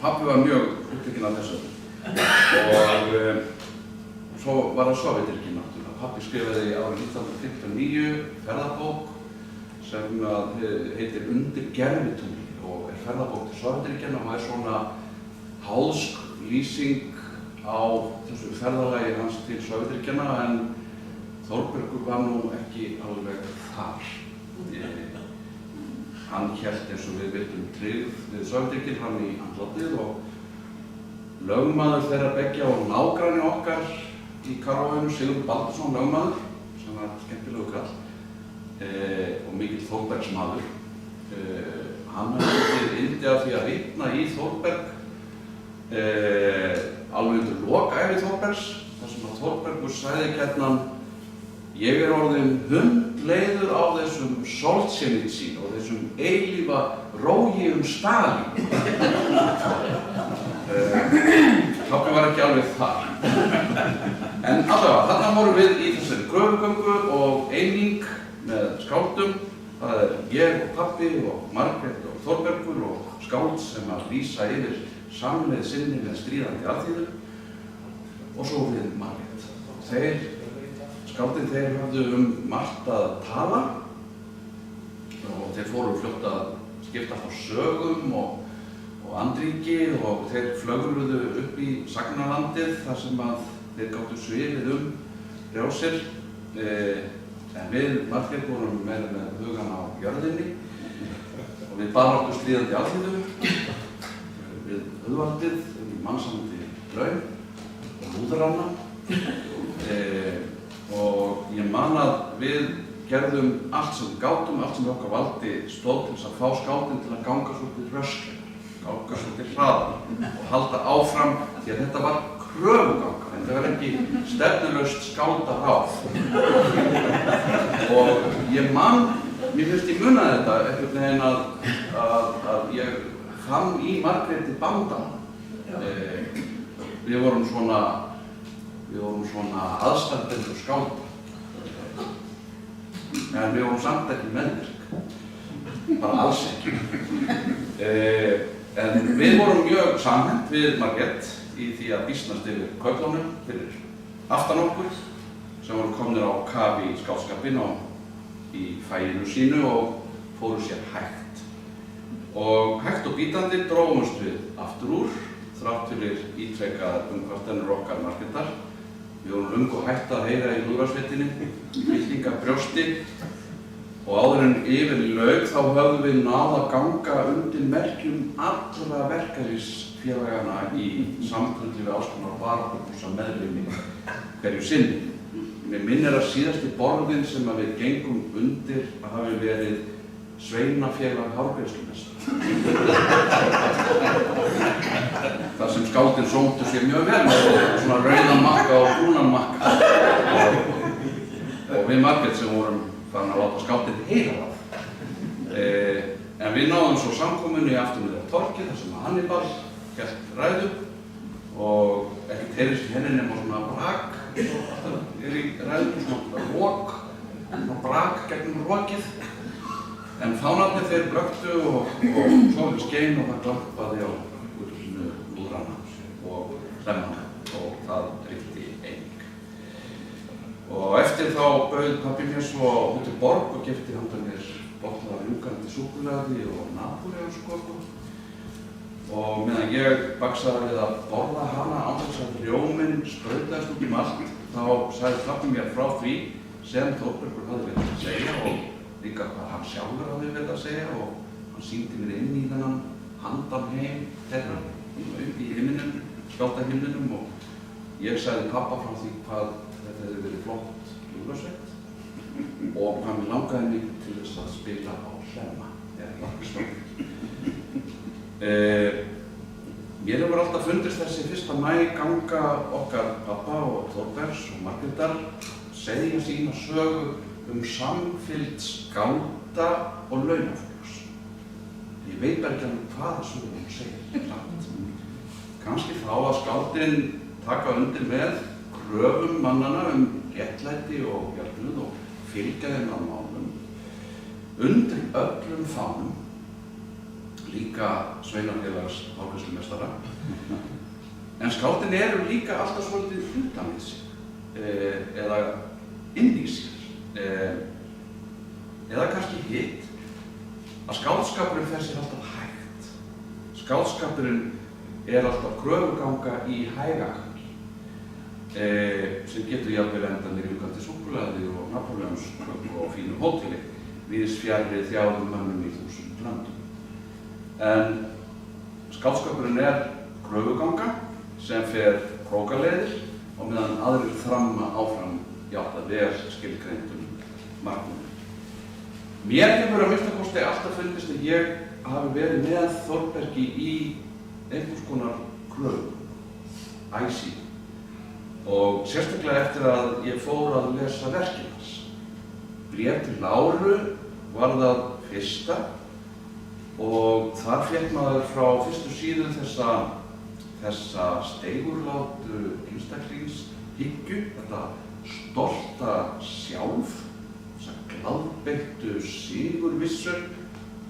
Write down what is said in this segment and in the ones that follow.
pabbi var mjög upptekinn af þessu og svo var það Sovétríkin náttúrulega. Pabbi skrifaði árið 1959 ferðabók sem heitir Undir gervitungli og ferðabók til Sovétríkjanna og svona háðsk lýsing á þessu ferðalagi hans til Sovétríkjanna en Þórbergur var nú ekki alveg þar. Hann hélt eins og við vitum tryggð við Sovétríkin hann í andlátið og lögmaður þeirra beggja og nágranni okkar í Karavæinu, Sigurður Baldursson lögmaður, sem var skemmtilegu kall og mikill Þórbergsmaður. Hann hafði yndi af því að vitna í Þórberg alveg undir lok ævi Þórbergs, þar sem að Þórbergur sagði gjarnan ég orðinn hundleiður á þessum Solzhenitsyn og þessum eilífa rógi Stalin. Pabbi var ekki alveg þar. En allavega, þarna vorum við í þessari gröfugöngu og eining með skáldum. Það ég og pabbi og Margrét og Þórbergur og skáld sem að lýsa yfir samleið sinni með stríðandi alþýðu og svo við Margrét. Skáldin þeir hafðu margt að tala og þeir fóru fljótt að skipta frá sögum og andríki og þeir flögruðu upp í sagnalandið þar sem að þeir gátu svifið rjásir. En við Margrét vorum meira með hugan á jörðinni og við baráttum stríðandi alþýðu við auðvaldið í mannsandi laun og lúðranna. Og ég man að við gerðum allt sem við gátum, allt sem við okkar valdi stóð til þess að fá skáldin til að ganga svolítið rösklega, ganga svolítið hraðar og halda áfram því að þetta var kröfuganga, en þetta var ekki stefnulaust skáldaráð. Og ég man, mér finnst ég muna þetta einhvern veginn að ég fann í Margréti bandan. Við vorum svona aðstandendur skálda. En við vorum samt ekki meðvirk. Bara alls ekki. En við vorum mjög samhent við Margrét í því að býsnast yfir köflunum fyrir aftan okkur sem voru komnir á kaf í skáldskapinn og í fæinu sínu og fóru sér hægt. Og hægt og bítandi drógumst við aftur úr þrátt fyrir ítrekkaðar umkvartanir okkar Margrétar. Við vorum og hætt að heyra í lúðrasveitinni, fylkingabrjósti og áður en yfir lauk þá höfðum við náð að ganga undir merkjum allra verkalýðsfélagana í samkrulli við alls konar baráttuhúsa meðlimi hverju sinni. Mig minnir að síðasti borðin sem að við gengum undir að hafi verið sveinafélag hárgreiðslumessa. Það sem skáldin sómtu sér mjög vel með svona rauðan makka og brúnan makka. Og við Margrét sem vorum farin að láta skáldin heyra það. En við náðum svo samkomunni aftur með torkið þar sem Hannibal hélt ræðu og ekkert heyrðist í henni nema svona brak eins og alltaf í ræðunum, svona rók, svona brak gegnum rókið. En fánarnir þeir glögtu og sólin skein og það glampaði á útrúsinu lúðranna og hlemmana og það ríkti eining. Og eftir þá bauð pabbi mér svo út í borg og keypti handa mér bolla af rjúkandi súkkulaði og napóleonsköku. Og meðan ég baksaði við að borða hana án þess að rjóminn sprautaðist út allt, þá sagði pabbi mér frá því sem Þórbergur hafði verið að segja og líka hvað hann sjálfur hafði verið að segja og hann sýndi mér inn í þennan handanheim þeirra upp í himninum, skjálftahimninum og ég sagði pabba frá því hvað þetta hefði verið flott lúðrasveit og hann langaði mig til þess að spila á hlemma þegar ég var stór. Mér hefur alltaf fundist þessi 1. maí ganga okkar pabba og Þórbergs og Margrétar segja sína sögu samfylgd skálda og launafólks. Ég veit bara ekki alveg hvaða sögu hún segir samt. Kannski þá að skáldin taka undir með kröfum mannana réttlæti og jöfnuð og fylgja þeim að málum. Undir öllum fánum, líka sveinafélags hárgreiðslumestara, skáldin eru líka alltaf svolítið utan við sig, eða inn í sér, eða kannski hitt, að skáldskapurinn fer sér alltaf hægt. Skáldskapurinn alltaf kröfuganga í hægagang, sem getur jafnvel endað með rjúkandi súkkulaði og Napóleonsköku og fínu hóteli, víðs fjarri þjáðum mönnum í 1000 löndum. En skáldskapurinn kröfuganga sem fer krókaleiðir og meðan aðrir þramma áfram í átt að vel skilgreindum markmiðum. Mér hefur að minnsta kosti alltaf fundist að ég hafi verið með Þórbergi í einhvers konar kröfu, æsi, og sérstaklega eftir að ég fór að lesa verkin hans. Bréf til Láru var það fyrsta og þar fékk maður frá fyrstu síðu þessa steigurlátu einstaklingshyggju, þetta stolta sjálf, þessa glaðbeittu sigurvissu,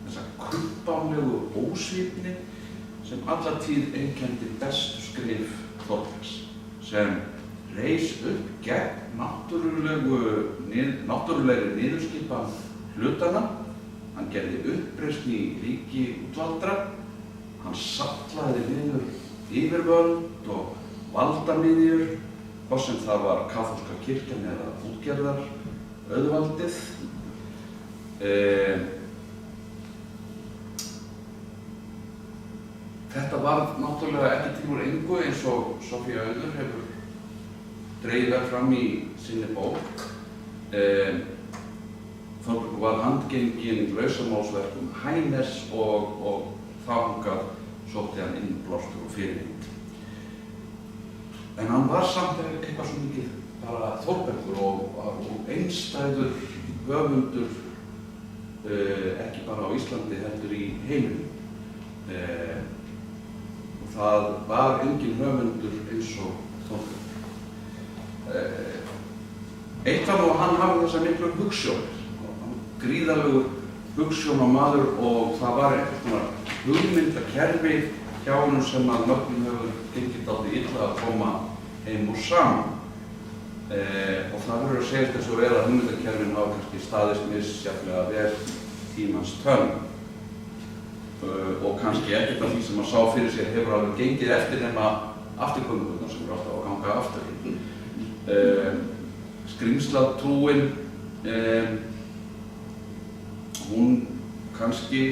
þessa kumpánlegu ósvífni sem alla tíð einkenndi bestu skrif Þórbergs, sem reis upp gegn náttúrulegri niðurskipan hlutana. Hann gerði uppreisn í ríki útvaldra, hann sallaði niður yfirvöld og valdamiðjur, hvort sem það var kaþólska kirkjan eða útgerðar auðvaldið. Þetta var náttúrulega ekki til úr engu, eins og Soffía Auður hefur dregið fram í sinni bók. Þórbergur var handgenginn lausamálsverkum Heiners og þangað sótti hann innblástur og fyrirmynd. En hann var samt eitthvað svo mikið bara Þórbergur og einstæður höfundur, ekki bara á Íslandi heldur í heiminum. Og það var enginn höfundur eins og Þórbergur. Eitt var nú að hann hafði þessar miklu hugsjónir, gríðarlegur hugsjónamaður, og það var einhvers konar hugmyndakerfi hjá honum sem að mörgum hefur gengið dálítið illa að koma heim og saman. Og það verður að segjast eins og að hugmyndakerfin hafa kannski staðist misjafnlega vel tímans tönn, og kannski ekkert af því sem maður sá fyrir sér hefur alveg gengið eftir nema afturgöngunar sem eru alltaf að ganga aftur. Skrímslatrúin, hún kannski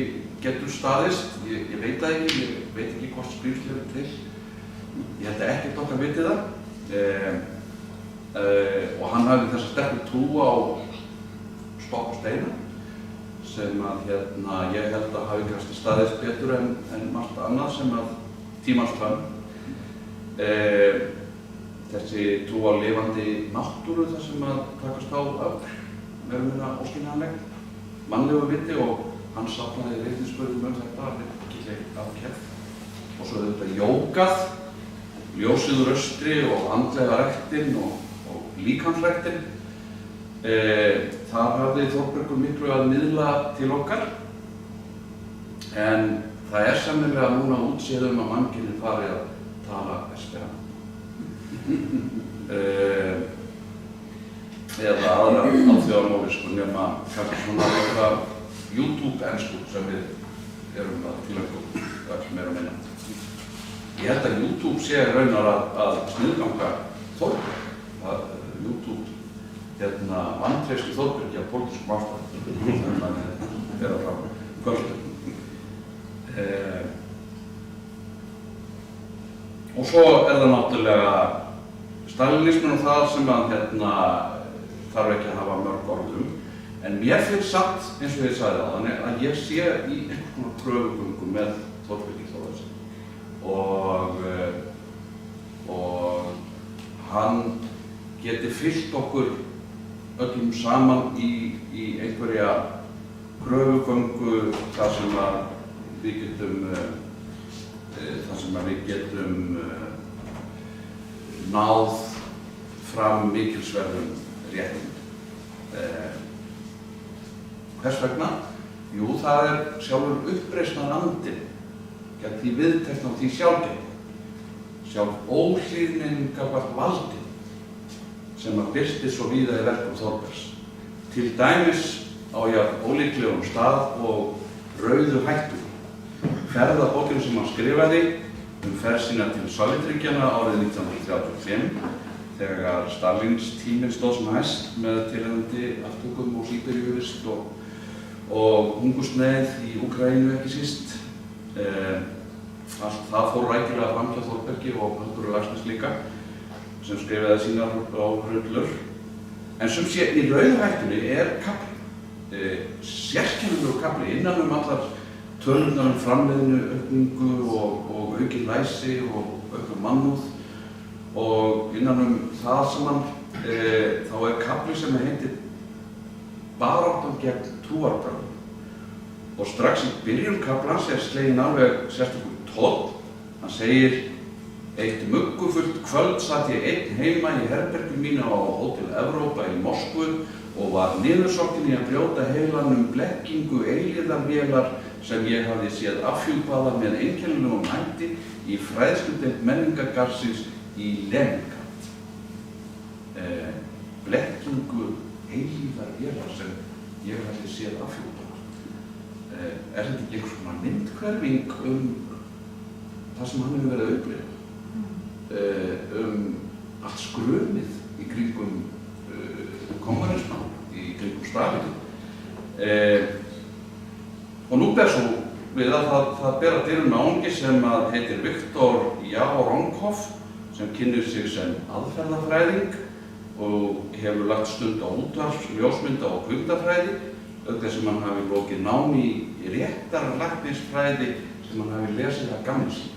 getur staðist, ég veit það ekki, ég veit ekki hvort skrímsli eru til. Ég held að ekkert okkar viti það. Og hann hafði þessa sterku trú á stokk og steina, sem að ég held að hafi kannski staðist betur en margt annað sem að tímans tönn. Þessi trú á lifandi náttúru, þar sem að takast á öfl, meira og minna óskiljanleg, mannlegu viti, og hann safnaði vitnisburðum þetta af mikilli afkefð. Og svo þetta jógað, ljósið úr austri og andlega ræktin og líkamsræktin. Þar hafði Þórbergur miklu að miðla til okkar, en það sennilega núna útséð að mannkynið fari að tala esperanto. Eða aðra alþjóðamólisku, nema kannski svona eitthvað YouTube-ensku sem við erum að tilengja öll meira og minna. Ég held að YouTube sé raunar að sniðganga Þórberg. YouTube vantreysti Þórbergi af pólitískum ástæðum þegar mann vera frá kvöldum. Og svo það náttúrulega stalinismin og það sem að þarf ekki að hafa mörg orð en mér finnst samt, eins og ég sagði áðan, að ég sé í einhvers konar kröfugöngu með Þórbergi Þórðarsyni og hann geti fyllt okkur öllum saman í einhverja kröfugöngu þar sem við getum náð fram mikilsverðum réttindum. Hvers vegna? Jú, það sjálfur uppreisnarandinn gegn því viðtekna og því sjálfgæti sjálf óhlýðnin gagnvart valdi sem að birtist svo víða í verkum Þórbergs. Til dæmis á jafn ólíklegum stað og Rauðu hættu, ferðabókinu sem hann skrifaði ferð sína til Sovétríkjanna árið 1935 þegar Stalins tíminn stóð sem hæst með tilheyrandi aftökum og Síberíuvist og hungursneyð í Úkraínu ekki síst. Allt það fór rækilega fram hjá Þórbergi og Halldóru Laxness líka sem skrifaði sínar á hrullur. En sem sé í Rauðu hættunni kafli, sérkennilegur kafli innan allar tölurnar framleiðni, aukningu og aukin læsi og aukin mannúð og innan það saman þá kafli sem heitir Baráttan gegn trúarbrögðum. Og strax í byrjun kaflans sleginn alveg sérstakur tónn. Hann segir: eitt muggufullt kvöld satt ég einn heima í herbergi mínu á Hótel Evrópa í Moskvu og var niðursokkin í að brjóta heilan blekkingu eilífðarvélar sem ég hafði séð afhjúpaða með einkennilegum hætti í fræðsludeild menningargarðsins í Leningrad. Blekkingu eilífðarvélar sem ég hafði séð afhjúpaða. Þetta ekki einhvers konar myndhverfing það sem hann hefur verið að upplifa? Allt skrömið í kringum kommunismann, í kringum Stalin. Og nú ber svo við að það ber að dyrum náungi sem heitir Viktor Javoronkof sem kynnir sig sem aðferðafræðing og hefur lagt stund á útvarps, ljósmynda og kvikmyndafræði auk þess sem hann hafi lokið námi í réttarlæknisfræði sem hann hafi lesið af gamni sín.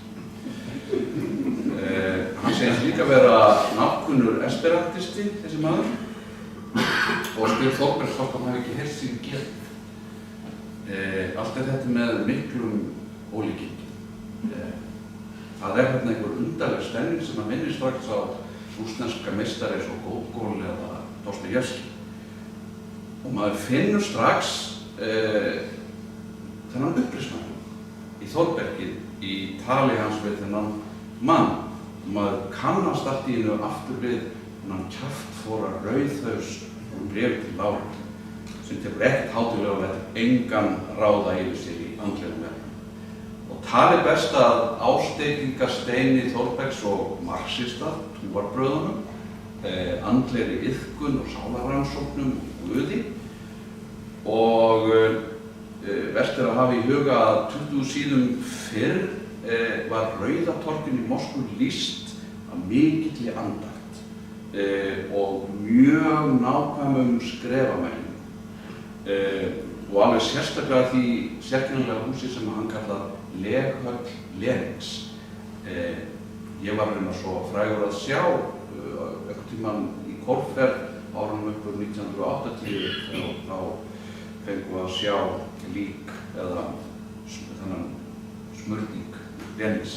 Hann segist líka vera nafnkunnur esperantisti, þessi maður, og spyr Þórbergs hvort hann hafi ekki heyrt sín getið. Allt þetta með miklum ólíkindum. Það hérna einhver undarleg stemning sem að minnir strax á rússneska meistara eins og Gogol eða Dostojevskí. Og maður finnur strax þennan uppreisnarhug í Þórbergi í tali hans við þennan mann. Maður kannast allt í einu aftur við þennan kjaftfóra rauðhaus bréfi til Láru sem tekur ekkert hátíðlega og lætur engan ráða yfir sér í andlegum verðum. Og talið best að ásteytingarsteini Þórbergs og marxista trúarbrögðunum, andlegri iðkun og sálarrannsóknum og guði og vert að hafa í huga að 20 síðum fyrr var Rauða torginu í Moskvu lýst af mikilli andakt og mjög nákvæmum skrefamælum og alveg sérstaklega því sérkennilega húsi sem hann kallar Leghöll Lenins. Ég var svo frægur að sjá einhvern tímann í Korfer árunum upp úr 1980 þá fengum við að sjá lík eða þennan smurning Lenins.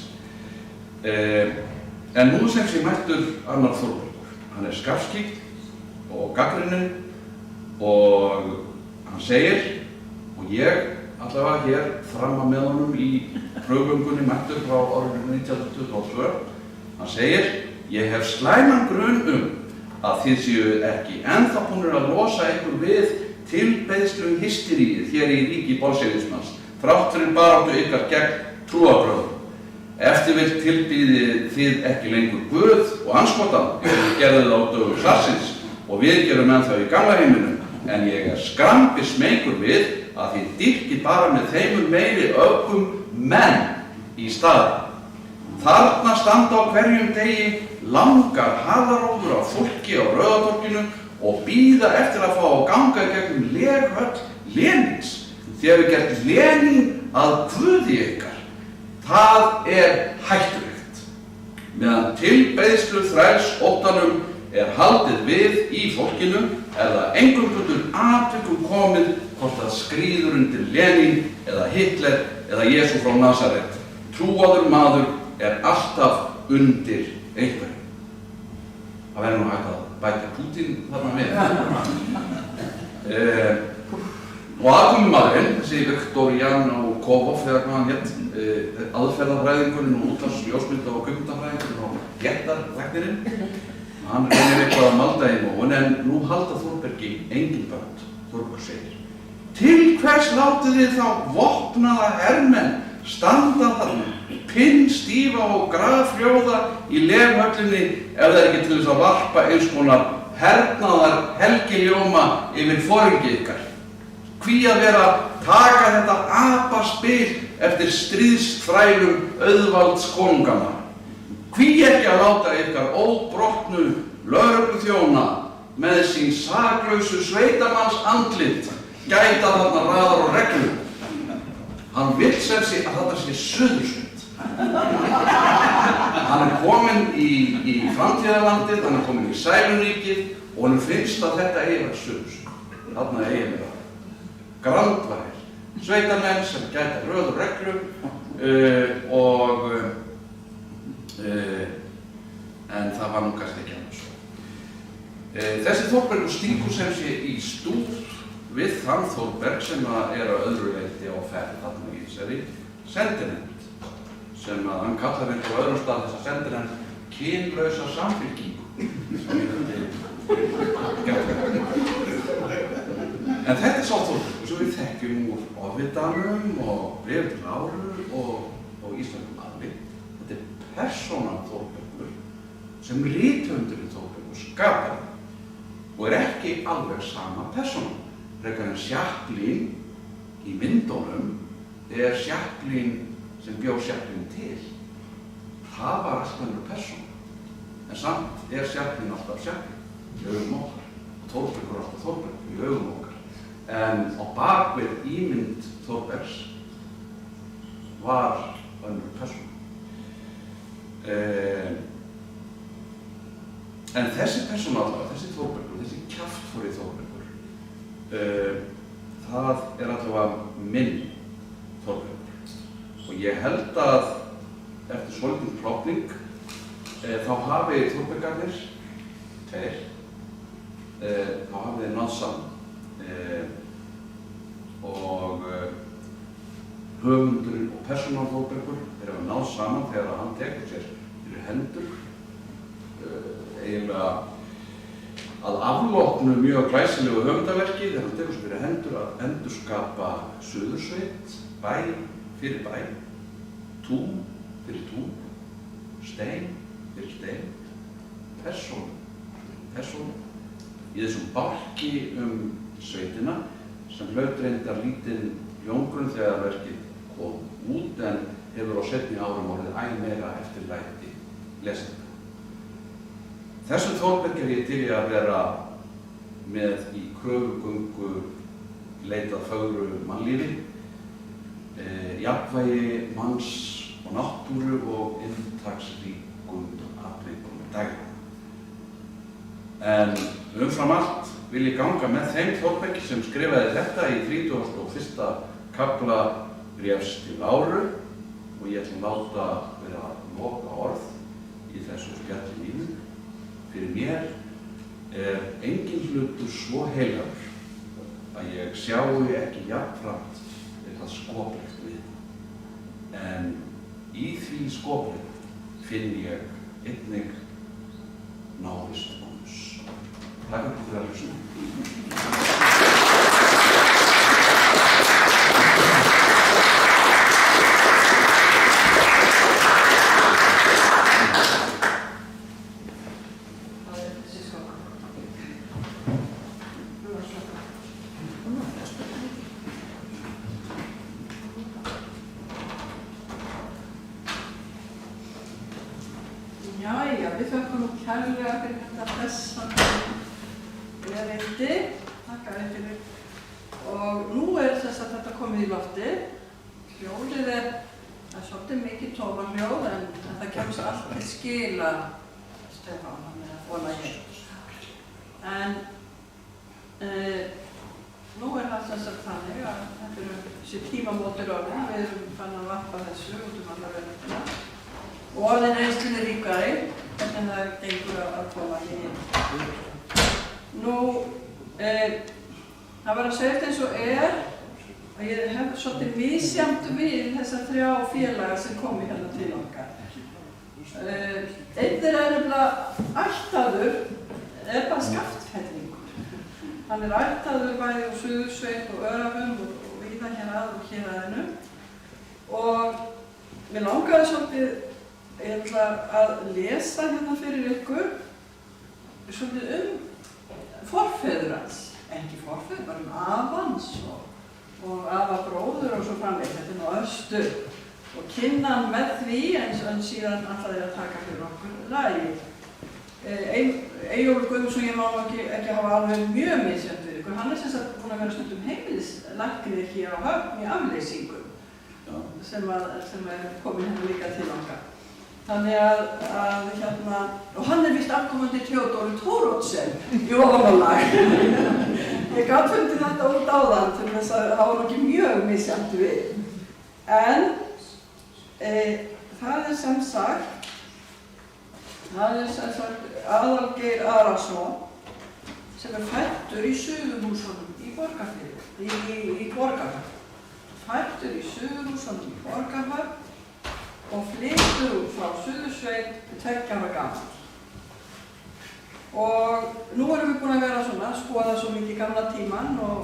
En nú sem sé mættur annar Þórbergur. Hann skarpskýr og gagnrýninn og hann segir, og ég allavega hér framma með honum í pröfgöngunni mættur frá árinu 1922, hann segir: ég hef slæman grun að þið séu ekki ennþá búnir að losa ykkur við tilbeiðslu hysteríið hér í ríki bolsévismans, þrátt fyrir baráttu ykkar gegn trúarbrögðum. Eftir vill tilbýðið þið ekki lengur Guð og andskotann, eins og þið gerðuð á dögum Sarsins og við gerum ennþá í gamla heiminum, en ég skrambi smeykur við að þið dýrkið bara með þeimur meiri öfgum menn í staði. Þarna standa á hverjum degi langar halarófur af fólki á Rauða torginu og bíða eftir að fá að ganga í gegnum Leghöll Lenins. Þið hefur gert Lenin að guði ykkar. Það hættulegt. Meðan tilbeiðslu þrælsóttanum haldið við í fólkinu það engum atvikum komið hvort það skríður undir Lenin eða Hitler eða Jesú frá Nasaret. Trúaður maður alltaf undir einhverjum. Það verður nú hægt að bæta Pútín þarna við. Og aðkomumaðurinn, þessi Viktor Javoronkof eða hvað hann hét, aðferðafræðingurinn og útvarps-, ljósmynda- og kvikmyndafræðingurinn á læknirinn. Hann reynir eitthvað að malda í móin, en nú halda Þórbergi engin bönd. Þórbergur segir: til hvers látið þið þá vopnaða hermenn standa þarna, pinnstífa og grafhljóða í lefhöllinni ef það ekki til þess að varpa eins konar hernaðar helgiljóma yfir foringi ykkar? Hví að vera taka þetta apaspil eftir stríðsþrælum auðvalds konunganna? Hví ekki að láta ykkar óbrotnu lögregluþjóna með sín saklausu sveitamanns andlit gæta þarna raðar og reglur? Hann vill sem sé að þetta sé Suðursveit. Hann kominn í framtíðarlandið, hann kominn í Sæluríkið og hann finnst að þetta eigi að vera Suðursveit. Þarna eigi að vera grandværir, sveitamenn sem gæta röð og reglu en það var nú kannski ekki annars svo. Þessi Þórbergur stingur sem sé í stúr við þann Þórberg sem er á öðru leyti á ferð þarna í þessari sendinefnd, sem hann kallar einhver á öðrum stað þessa sendinefnd kynlausa samfylkingu. En þetta er sá Þórbergur sem við þekkjum úr Ofvitanum og Bréfi til Láru og Íslenskum Arfi. Þetta er persónan Þórbergur sem rithöfundurinn Þórbergur skapar og er ekki alveg sama persónan. Frekar en Chaplin í myndunum er Chaplin sem bjó Chaplin til. Það var allt önnur persóna. En samt er Chaplin alltaf Chaplin í augum okkar og Þórbergur alltaf Þórbergur í augum okkar. En á bakvið ímynd Þórbergs var önnur persóna. En þessi persóna allavega, þessi Þórbergur, þessi kjaftfóri Þórbergur, það er allavega minn Þórbergur. Og ég held að eftir svolítinn klofning þá hafi Þórbergarnir, tveir, þá hafi þeir náð saman. Og höfundurinn og persónan Þórbergur þeir hafa náð saman þegar hann tekur sér fyrir hendur eiginlega að afloknu mjög glæsilegu höfundaverki þegar hann tekur sér fyrir hendur að endurskapa Suðursveit, bæ fyrir bæ, tún fyrir tún, stein fyrir stein, persónu í þessum bálki sveitina sem hlaut reyndar lítinn hljómgrunn þegar verkið kom út en hefur á seinni árum orðið æ meira eftirlæti lesenda. Þessum Þórberg er ég til í að vera með í kröfugöngu leitað fögru mannlífi, jafnvægi manns og náttúru og inntaksríkum afleikum dagana. En umfram allt vil ég ganga með þeim Þórbergi sem skrifaði þetta í 31. kafla Bréfs til Láru og ég ætla að láta vera loka orð í þessu spjalli mínu. Fyrir mér er engin hlutur svo heilagur að ég sjái ekki jafnframt eitthvað skoplegt við. En í því skoplegt finn ég einnig návist Guðs. Takk fyrir að hlusta. Jæja, við þökkum nú kærlega fyrir þetta blessandi erindi. Takk fyrir. Og nú er þess að þetta komið í lofti. Hljóðið er svolítið mikið tómahljóð en það kemst allt til skila, Stefán, þannig að vona ég. En nú er það þess að þannig að þetta eru þessi tímamótir orðin. Við erum fann að varpa þessu út alla verðina. Og orðin reynslunni ríkari, hvernig það gengur að koma hér inn. Nú, það var að segja eins og að ég hef svolítið misjafnt við þessar 3 félaga sem komi hérna til okkar. Einn þeirra er nefnilega ættaður, er bara Skaftfellingur. Hann er ættaður bæði á Suðursveit og Öræfum og víða hér að og héraðinu. Og mér langaði svolítið, ég ætla að lesa hérna fyrir ykkur svolítið forfeður hans. Ekki forfeður, bara afa hans og afa bróður og svo framvegis. Þetta er nú östur. Og kynna hann með því en síðan ætlaði að taka fyrir okkur lagið. Eyjólfur Guðmundsson, ég má ekki hafa alveg mjög misjafnt við ykkur. Hann er sem sagt búinn að vera stundum heimilislæknir hér á Höfn í afleysingum sem er komin hérna líka til okkar. Þannig að hérna, og hann er víst afkomandi Theodóru Thoroddsen í ofanálag. Ég gat fundið þetta út áðan til þess að það var ekki mjög misjafnt við. En það er sem sagt Aðalgeir Arason sem er fæddur í Suðurhúsunum í Borgarhöfn. Fæddur í Suðurhúsunum í Borgarhöfn og flyttur út frá Suðursveit 2 ára gamall. Og nú erum við búin að vera svona, skoða svo mikið gamla tímann og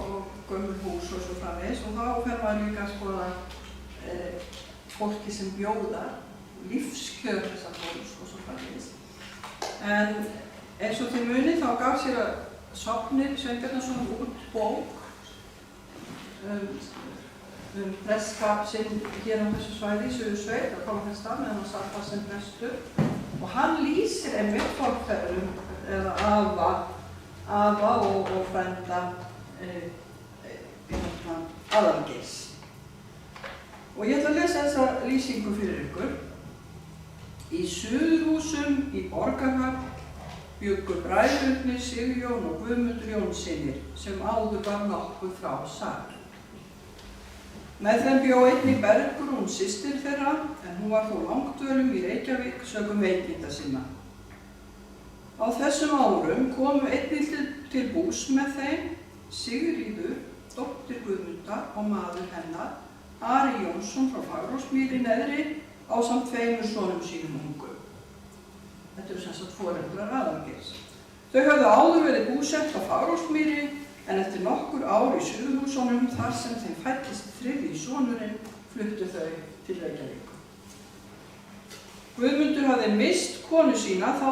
gömul hús og svo framvegis og þá fer maður líka að skoða fólki sem bjóðar, lífskjör þessar fólks og svo framvegis. En eins og til muni þá gaf sér að Sofnir Sveinbjarnarson út bók prestskap sinn hér á þessu svæði, Suðursveit, á Kálafellsstað, meðan hann satt þar sem prestur. Og hann lýsir einmitt forfeðrum, eða afa og frænda Aðalgeirs. Og ég ætla að lesa þessa lýsingu fyrir ykkur. Í Suðurhúsum í Borgarhöfn bjuggu bræðurnir Sigurjón og Guðmundur Jónsynir sem áður var nokkuð frá sagður. Með þeim bjó einnig Bergrún systir þeirra en hún var þó langdvölum í Reykjavík sökum veikinda sinna. Á þessum árum komu einnig til bús með þeim Sigríður, dóttir Guðmundar og maður hennar, Ari Jónsson frá Fagráðsmýri neðri ásamt 2 sonum sínum ungum. Þetta eru sem sagt foreldrar Aðalgeirs. Þau höfðu áður verið búsett á Fagráðsmýri en eftir nokkur ár í Suðurhúsunum þar sem þeim fæddist 3. sonurinn fluttu þau til Reykjavík. Guðmundur hafði misst konu sína þá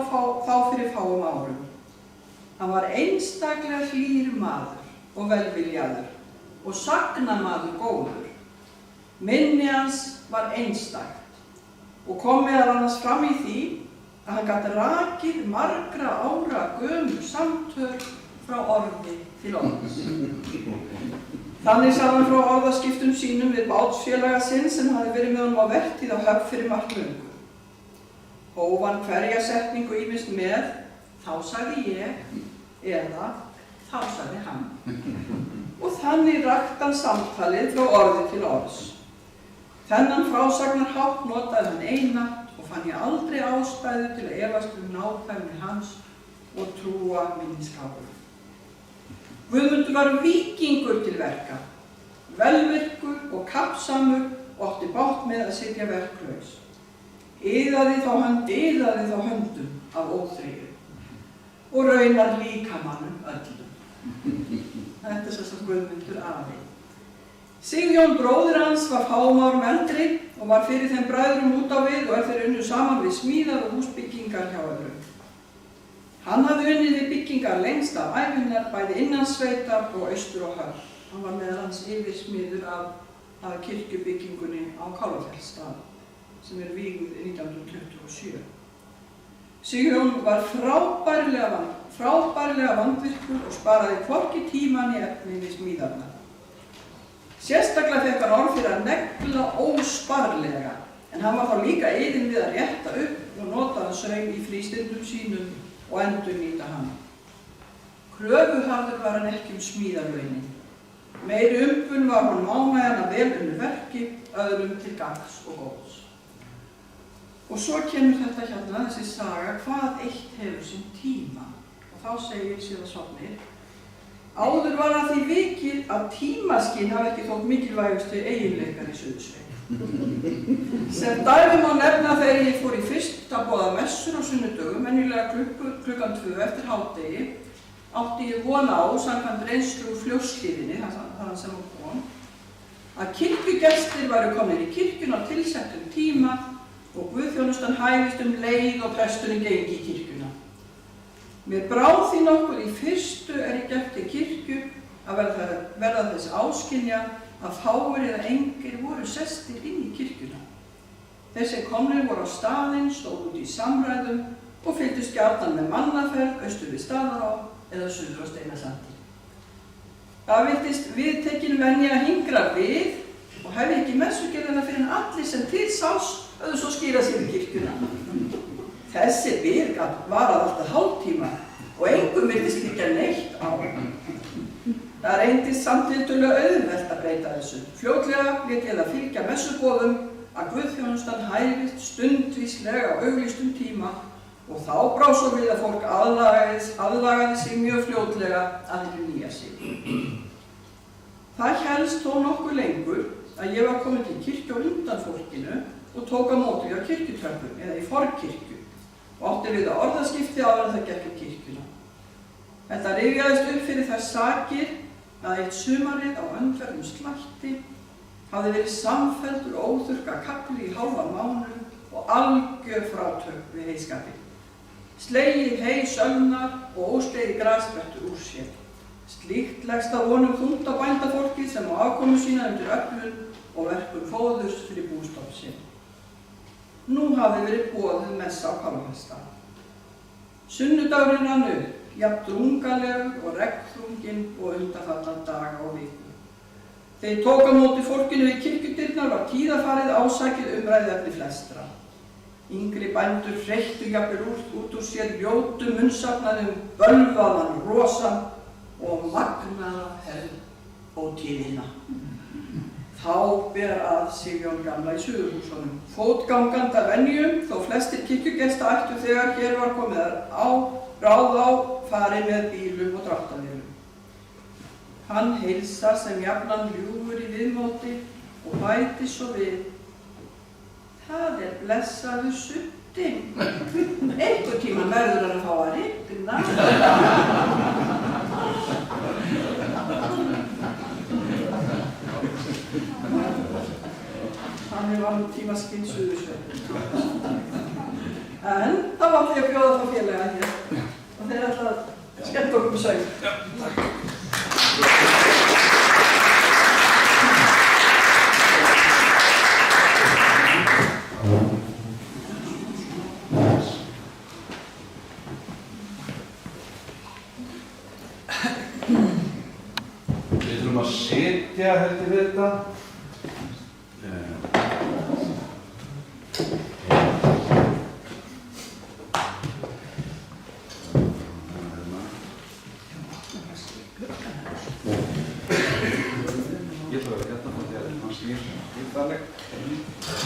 fyrir fáum árum. Hann var einstaklega hlýr maður og velviljaður og sagnamaður góður. Minni hans var einstakt og kom meðal annars fram í því að hann gat rakið margra ára gömul samtöl frá orði til orðs. Þannig sagði hann frá orðaskiptum sínum við bátsfélaga sinn sem hafði verið með honum á vertíð á Höfn fyrir margt löngu. Hóf hann hverja setningu ýmist með þá sagði ég eða þá sagði hann. Og þannig rakti hann samtalið frá orði til orðs. Þennan frásagnarhátt notaði hann einatt og fann ég aldrei ástæðu til að efast nákvæmni hans og trúa minniskapur. Guðmundur var víkingur til verka, velvirkur og kappsamur og átti bágt með að sitja verklaus. Iðaði þá höndum af óþreyju og raunar líkamannum öllum. Þetta er sem sagt Guðmundur afi. Sigurjón bróðir hans var fáum árum eldri og var fyrir þeim bræðrum út á við og þeir unnu saman við smíðar og húsbyggingar hjá öðrum. Hann hafði unnið við byggingar lengst af ævinnar, bæði innansveitar og austur og Höfn. Hann var meðal hans yfirsmiður af kirkjubyggingunni á Kálafellsstað, sem er vígð 1927. Sigurjón var frábærlega vandvirkur og sparaði hvorki tíma né efni við smíðarnar. Sérstaklega fékk hann orð fyrir að negla ósparlega, en hann var þá líka iðinn við að rétta upp og nota hann saum í frístundum sínum og endurnýta hann. Kröfuharður var hann ekki smíðarlaunin. Meiri umbun var hann ánægjan að vel unnu verki, öðrum til gagns og góðs. Og svo kemur þetta hérna, þessi saga, hvað eitt hefur sinn tíma. Og þá segir síðan Sofnir: áður var að því vikið að tímaskinn hafi ekki þótt mikilvægustu eiginleikar í Suðursveit. Sem dæmi má nefna þegar ég fór í fyrsta boða messur á sunnudögum, venjulega klukkan 2 eftir hádegi, átti ég von á, samkvæmt reynslu úr Fljótshlíðinni, þaðan sem hún kom, að kirkjugestir væru komnir í kirkjuna á tilsettum tíma og guðþjónustan hæfist leið og presturinn gengi í kirkjuna. Mér brá því nokkuð í fyrstu ég gekk til kirkju að verða þess áskynja að fáir eða engir voru sestir inn í kirkjuna. Þeir sem komnir voru á staðinn, stóðu út í samræðum og fylgdust gjarnan með mannaferð austur við Staðará eða suður á Steinasandi. Það virtist viðtekin venja að hingra við og hefði ekki messugjörðina fyrir en allir sem til sást höfðu svo skýrað sér í kirkjuna. Þessi bið varað alltaf hálftíma og engum virtist liggja neitt á. Það reyndist samt tiltölulega auðvelt að breyta þessu. Fljótlega lét ég það fylgja messuboðum að guðþjónustan hæfist stundvíslega á auglýstum tíma og þá brá svo við að fólk aðlagaði sig mjög fljótlega að hinu nýja sig. Það hélst þó nokkuð lengur að ég var komin til kirkju á undan fólkinu og tók á móti á kirkjutröppum eða í forkirkju og átti við að orðaskipti áður en það gekk kirkjuna. Þetta rifjaðist upp fyrir þær sakir að eitt sumarið á öndverðum slætti hafði verið samfelldur óþurrka kafli í hálfan mánuð og algjör frátök við heyskapinn. Slegið hey sölnar og óslegið grasbrettur úr sér. Slíkt leggst að vonum þungt á bændafólkið sem á afkomu sína undir öflun og verkun fóðurs fyrir bústofn sinn. Nú hafði verið boðið messa á Kálfheststað. Sunnudagurinn rann upp, jafn drungalegur og regnþrunginn og undanfallan daga og viku. Þegar tók á móti fólkinu við kirkjudyrnar var tíðafarið ásakið umræðuefni flestra. Yngri bændur hreyttu jafnvel út úr sér ljótu munnsafnaði bölvaðan rosa og magnaða hefð og tíðina. Þá ber að Sigjón gamla í Suðurhúsunum. Fótgangandi að venju, þó flestir kirkjugesta ættu þegar hér var komið ráð á farið með bílum og dráttarvélum. Hann heilsar sem jafnan ljúfur í viðmóti og bæti svo við. Það blessaður Sutti. Einhvern tímann verður hann að fá að rigna. Hann var tímaskinn Suðursveit. En þá átti ég að bjóða þá félaga hér og þeir ætla að skemmta okkur með söng. Já, takk. Við þurfum að sitja heldur við þetta.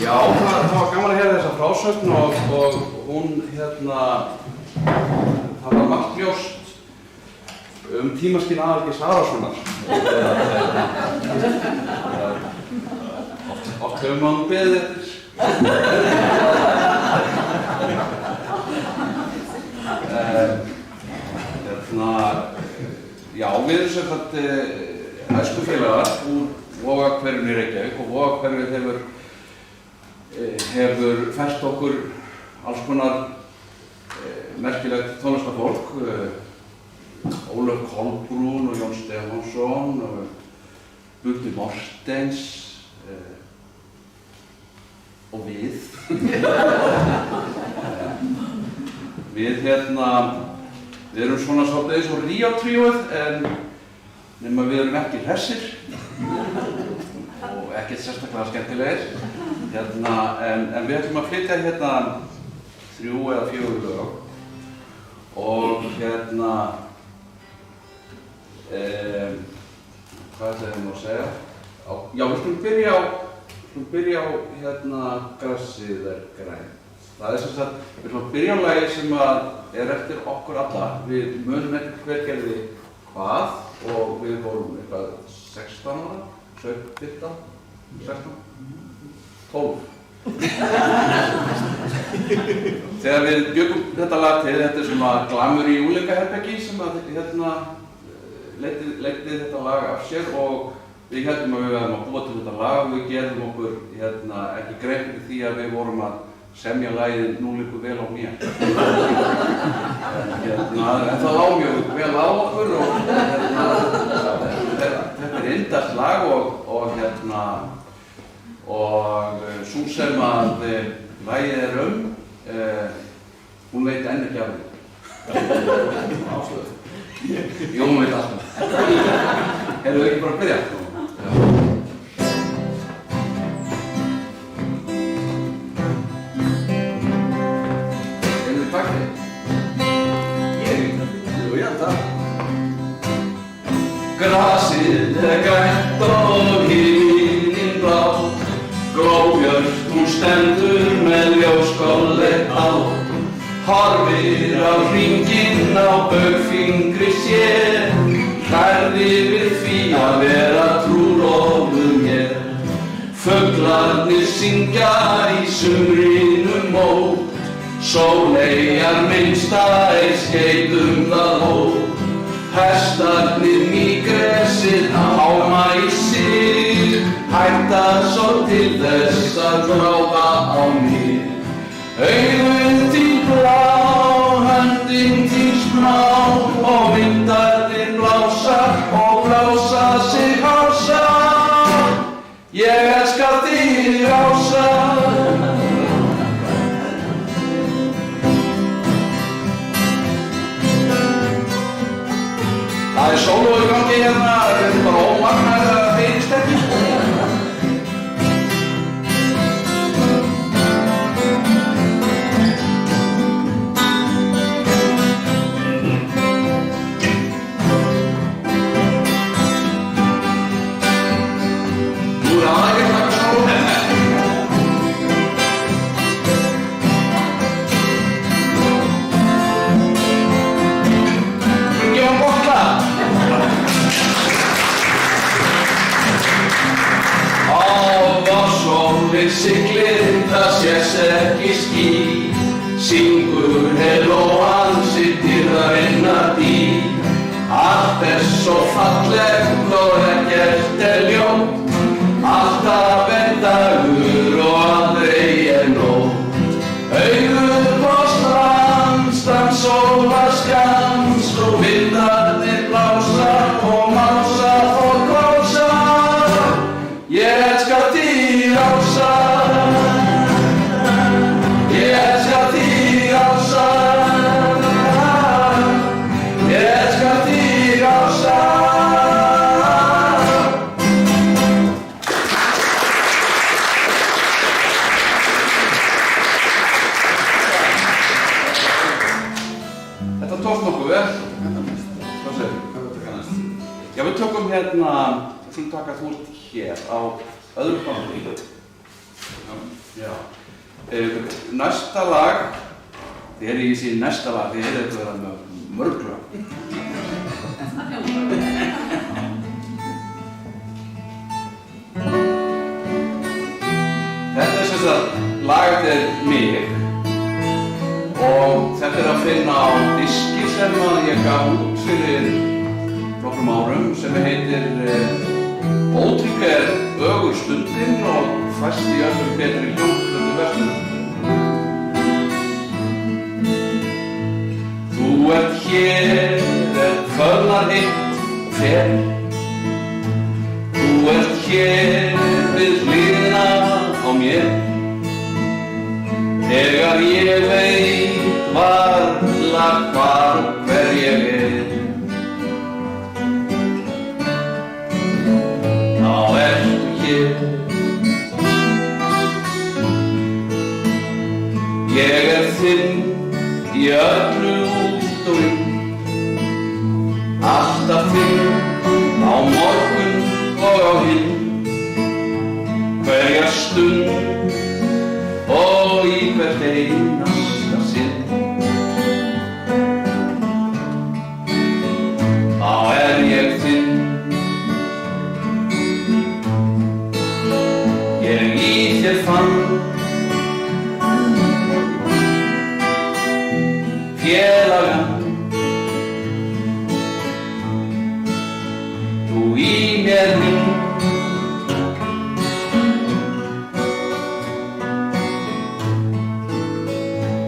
Já, það var gaman að heyra þessa frásögn og hún það var margt ljóst tímaskinn Aðalgeirs Arasonar. Oft hefur maður beðið eftir. Já, við erum sem sagt æskufélagar úr Vogahverfinu í Reykjavík og Vogahverfið hefur fært okkur alls konar merkilegt tónlistarfólk, Ólöf Kolbrún og Jón Stefánsson og Bugdi Mortens og við. Við erum svona svolítið eins og Ríó-tríóið nema við erum ekki hressir og ekkert sérstaklega skemmtilegir. En við ætlum að flytja 3 eða 4 lög og hvað ætlaði ég nú að segja? Já, við skulum byrja á Grassið er grænt. Það sem sagt, við ætlum að byrja á lagi sem eftir okkur alla. Við munum ekki hver gerði hvað og við vorum eitthvað 16 ára, 17, 15, 16, 12. Þegar við bjöggum þetta lag til, þetta svona glamur í unglingaherbergi sem leiddi þetta lag af sér og við heldum að við verðum að búa til þetta lag og við gerðum okkur ekki grein fyrir því að við vorum að semja lagið Nú liggur vel á mér. En það lá mjög vel á okkur og þetta indælt lag og sú sem að lagið hún veit enn ekki af því. Áslöðu. Jú, hún veit alltaf. Erum við ekki bara að byrja? Erum við takkið? Jú, já, takk. Grasið grænt og himinn blá, glóbjört hún stendur með ljóskollet á, horfir á hringinn á baugfingri sér, hlærði við því að vera trúlofuð mér. Fuglarnir syngja í sumrinu mót, sóleyjar minnsta skeytum það hót. Hestarnir mýgressið háma í sig, hætta svo til þess að gráta á mig. Augun til blá, höndin til smá og vindarnir blása og blása sig hása. Ég elska þig, Ása. Það sóló í gangi hérna, þetta bara ómagnar að heyrist ekki. Nú það ekki að taka sóló. Gjum botla. Sólin siglir, það sést ekki ský, syngur lóan sitt dýrðarinnar dý. Allt svo fallegt og ekkert ljótt, alltaf dagur og aldrei nótt. Augun á strand sólar skans og vindarnir blása og mása og glása. Ég elska þig, Ása. Ég elska þig, Ása. Ég elska þig, Ása. Þetta tókst nokkuð vel. Hvað segir þú? Hvað taka næst? Já, við tökum hérna, þú taka þú hér á öðrum bandi. Já. Næsta lag, þegar ég sé næsta lag, þið heyrðu þetta vera með mörg lög. Þetta sem sagt lag eftir mig og þetta að finna á diski sem ég gaf út fyrir nokkrum árum sem heitir Ótrygg ögur stundin og fæst í öllum betri hljómplötu verslunum. Þú ert hér, fölnar hitt og fer. Þú ert hér við hliðina á mér. Þegar ég veit varla hvar hver ég þá ertu hér. Ég þinn í öllu út og inn, alltaf þinn á morgun og á hinn, hverja stund og í hvert einasta sinn. Þá ég þinn. Ég í þér fann félaga, þú í mér hring.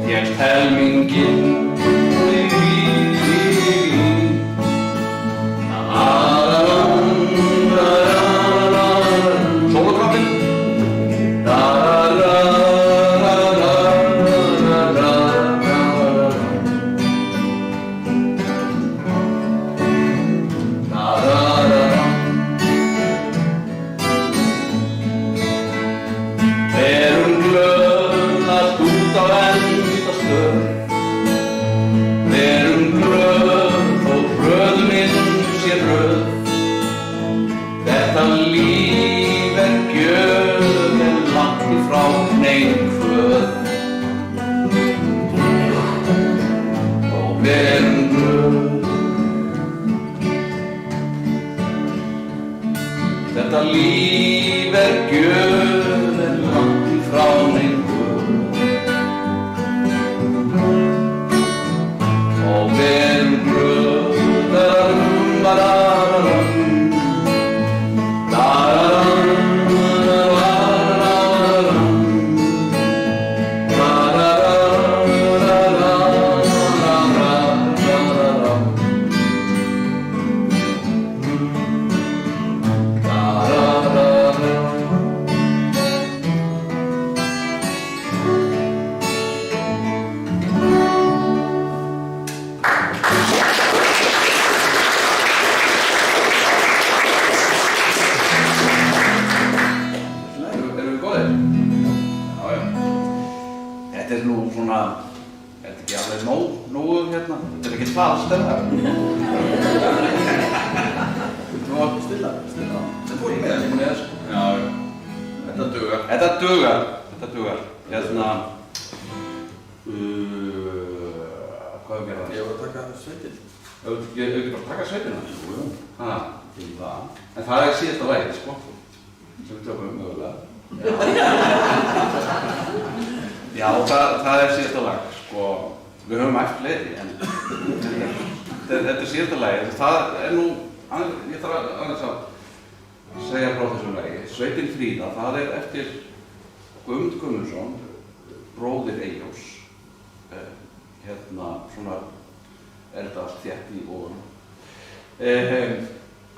Fékkst helminginn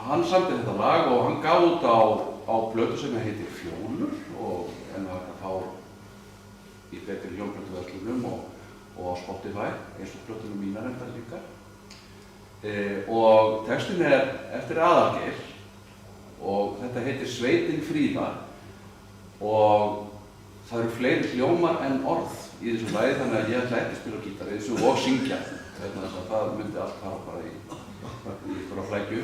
Hann samdi þetta lag og hann gaf út á plötu sem heitir Fjólur og er hægt að fá í betri hljómplötuverslunum og á Spotify eins og plötunum mínar endar líka. Og textin er eftir Aðalgeir og þetta heitir Sveitin Fríða og það eru fleiri hljómar en orð í þessu lagi þannig að ég ætla ekki að spila gítar í þessu og syngja þess að það myndi allt fara bara í einhverja flækju.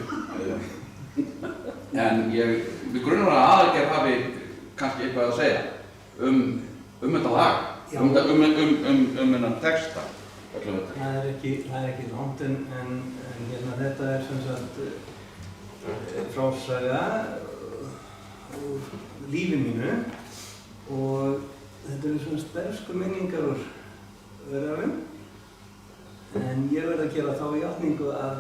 En við grunar að Aðalgeir hafi kannski eitthvað að segja þetta lag, þennan texta. Það er ekki langt en þetta er sem sagt frásaga úr lífi mínu og þetta eru svona sterku minningar úr öræfum en ég verð að gera þá játningu að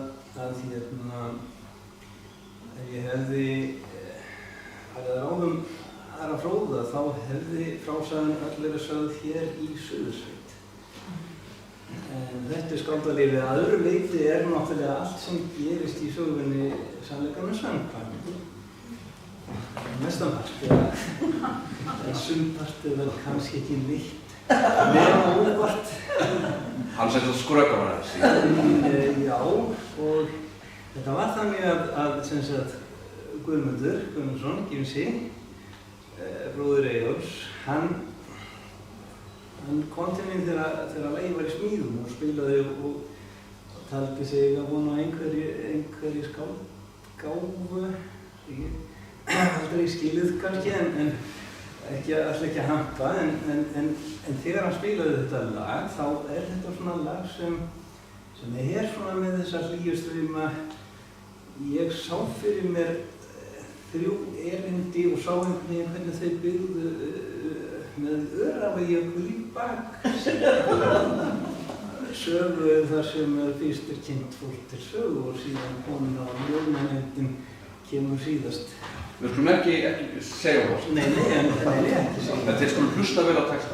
ef ég hefði farið að ráðum aðra fróða þá hefði frásagan öll verið sögð hér í Suðursveit. En þetta skáldalífið að öðru leyti er náttúrulega allt sem gerist í sögunni sannleikanum samkvæmt. Mestanpart eða sumpart er vel kannski ekki neitt nema óvart. Hann setur skrökar á þessi. Já, og þetta var þannig að sem sagt Guðmundur Guðmundsson, Gimsi, bróðir Eyjólfs, hann kom til mín þegar lagið var í smíðum og spilaði og taldi sig að vona einhverju skáldgáfu, aldrei skilið kannski en alltaf ekki að hampa en þegar hann spilaði þetta lag þá er þetta svona lag sem er svona með þessa hlýjustrauma. Ég sá fyrir mér 3 erindi og sá einhvern veginn hvernig þau byggðu með Öræfajökul í bak sögu þar sem fyrst kynnt fólk til sögu og síðan komin á ljóðmennendin kemur síðast. Við skulum ekki segja það. Nei, ekki segja. En þeir skulum hlusta vel á texta.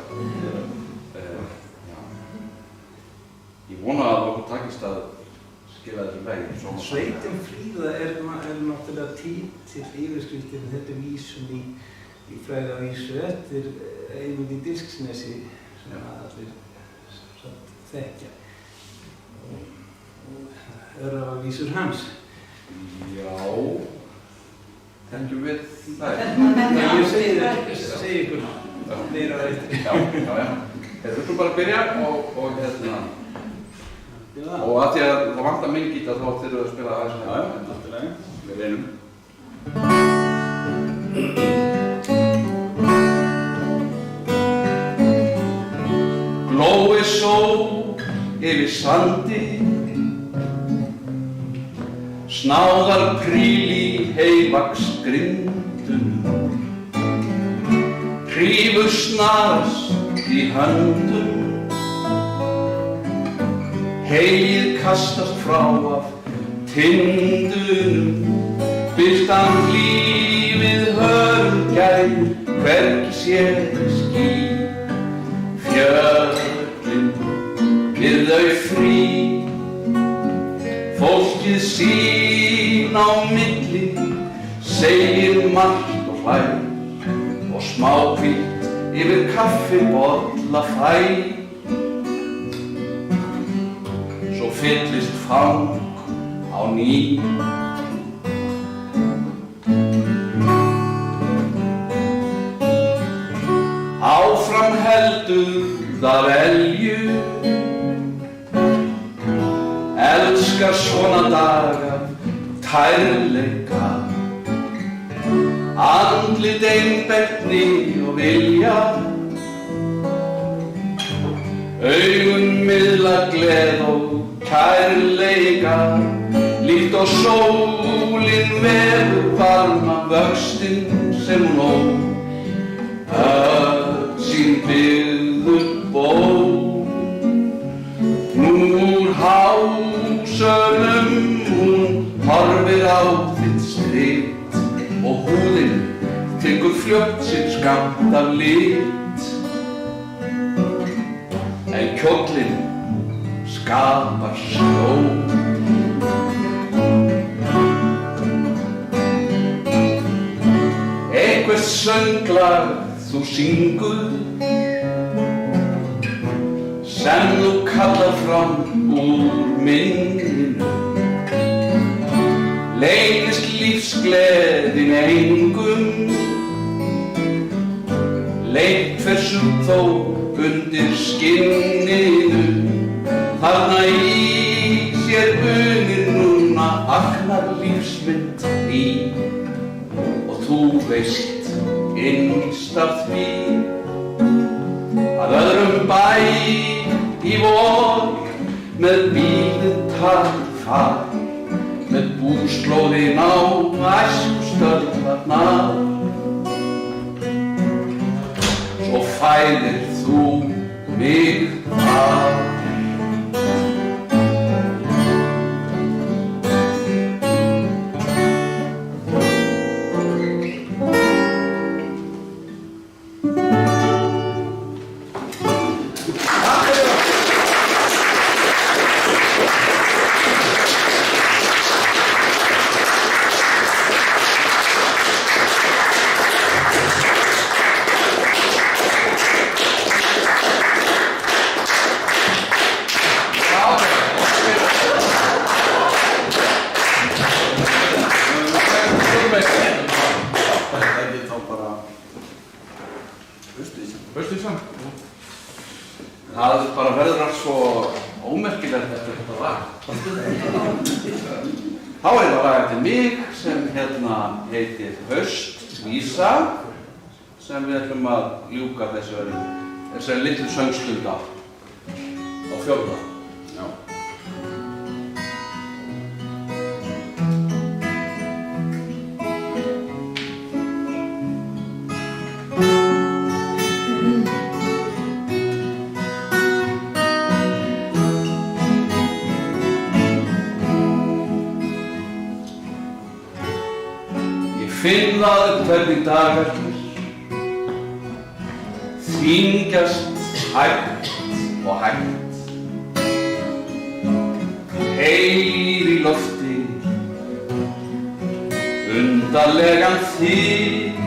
Ég vona að okkur takist að skila þessu lagi. Sveitin Fríða er náttúrulega títill yfirskriftin þetta vísun í fræga vísu eftir Eyvind í Disksnesi sem allir þekkja og Öræfavísur hans. Já, þekkjum við þær. Ég segi ykkur meira á eftir. Já. Við skulum bara byrja og að því að það vantar minn gítar þá þurfum við að spila aðeins með það. Náttúrulega. Við reynum. Glói sól yfir sandi, snáðar príl í heivaxgrindum, hrífur snarast í höndum, heyið kastast frá af tindunum, birtan lífið hörgær, hvergi sér ský, fjöllin við þau frí, fólkið sín á milli, segir margt og hlær, og smáhvítt yfir kaffibolla fær. Svo fyllist fang á ný. Áfram heldur það elju, elskar svona daga tærleika, andlit einbelgni og vilja, augun miðla gleð og kærleika, líkt og sólin vefur varma vöxtinn sem hún ó, sín byggður bó. Nú úr hásölum hún horfir á þitt strit og húðin tekur fljótt sinn skammt af lit. En kjóllinn skapar skjól. Eitthvert sönglag þú syngur, sem þú kallar fram úr minninu, leynist lífsgleðin engum, leit hversu þó undir skinninu, þarna í sér unir núna agnar lífsmynd í, og þú veist innst af því að öðrum bæ í vor með bílið talið far, með búslóðin á æskustöðvarnar. Svo fæðir þú mig þar. Það bara verður allt svo ómerkilegt eftir þetta lag. Þá er það lag eftir mig sem heitir Haustvísa, sem við ætlum að ljúka þessari litlu söngstund á fjórða. Skrifaðu hvernig dagarnir þyngjast hægt og hægt. Heyr í lofti undarlegan þig.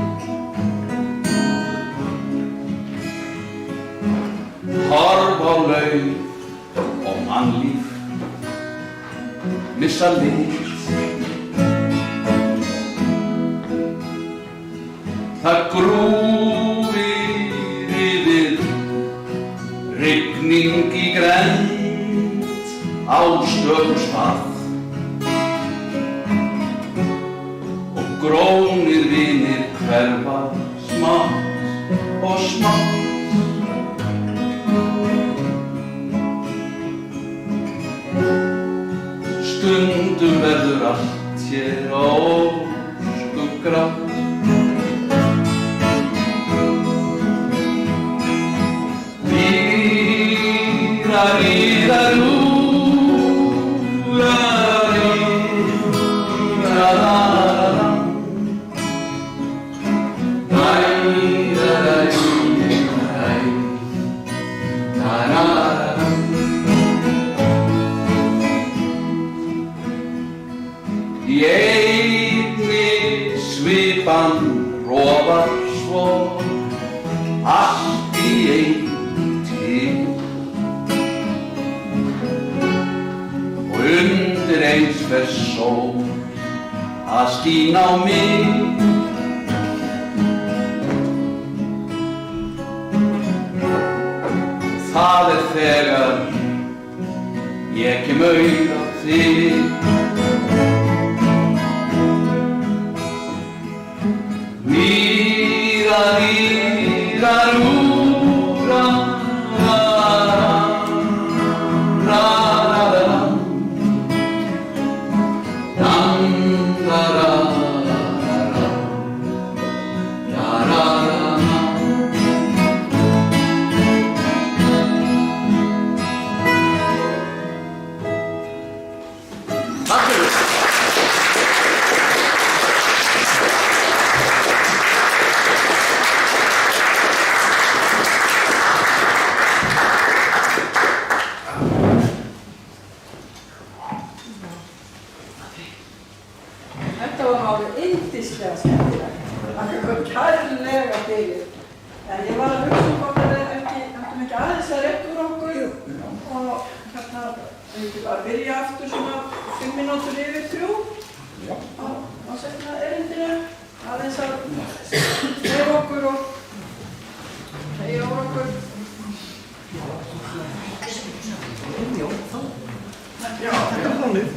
Horf á lauf og mannlíf missa lit. Það grúfir yfir rigning í grennd á stöku stað og grónir vinir hverfa smátt og smátt. Stundum verður allt hér óskugggrátt. Ríðarú, í einni svipan rofar svo allt í einu til. Undir eins fer sól að skína á mig. Það þegar ég kem auga á þig. Ríðarú, Þetta var alveg yndislega skemmtilegt. Það kom kærlega fyrir. En ég var að hugsa hvort við ættum ekki aðeins að rekka úr okkur og hérna, við ekki bara byrja aftur svona 5 mínútur yfir 3 á seinna erindinu. Aðeins að segja okkur og segja úr okkur. Já, þannig.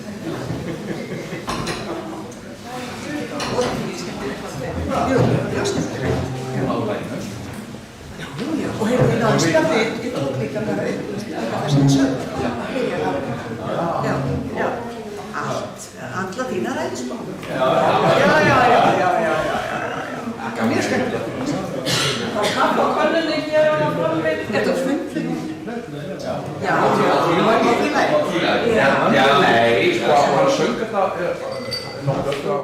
Og hefur við náðu spjalli, ég tók líka bara upp þessum sögum. Já, alla þína ræðisbá. Já. Mjög skemmtilegt. Og kaffa á könnunni hér á frammi. Þetta var fundflug. Já, Nei, sko, hann söng þetta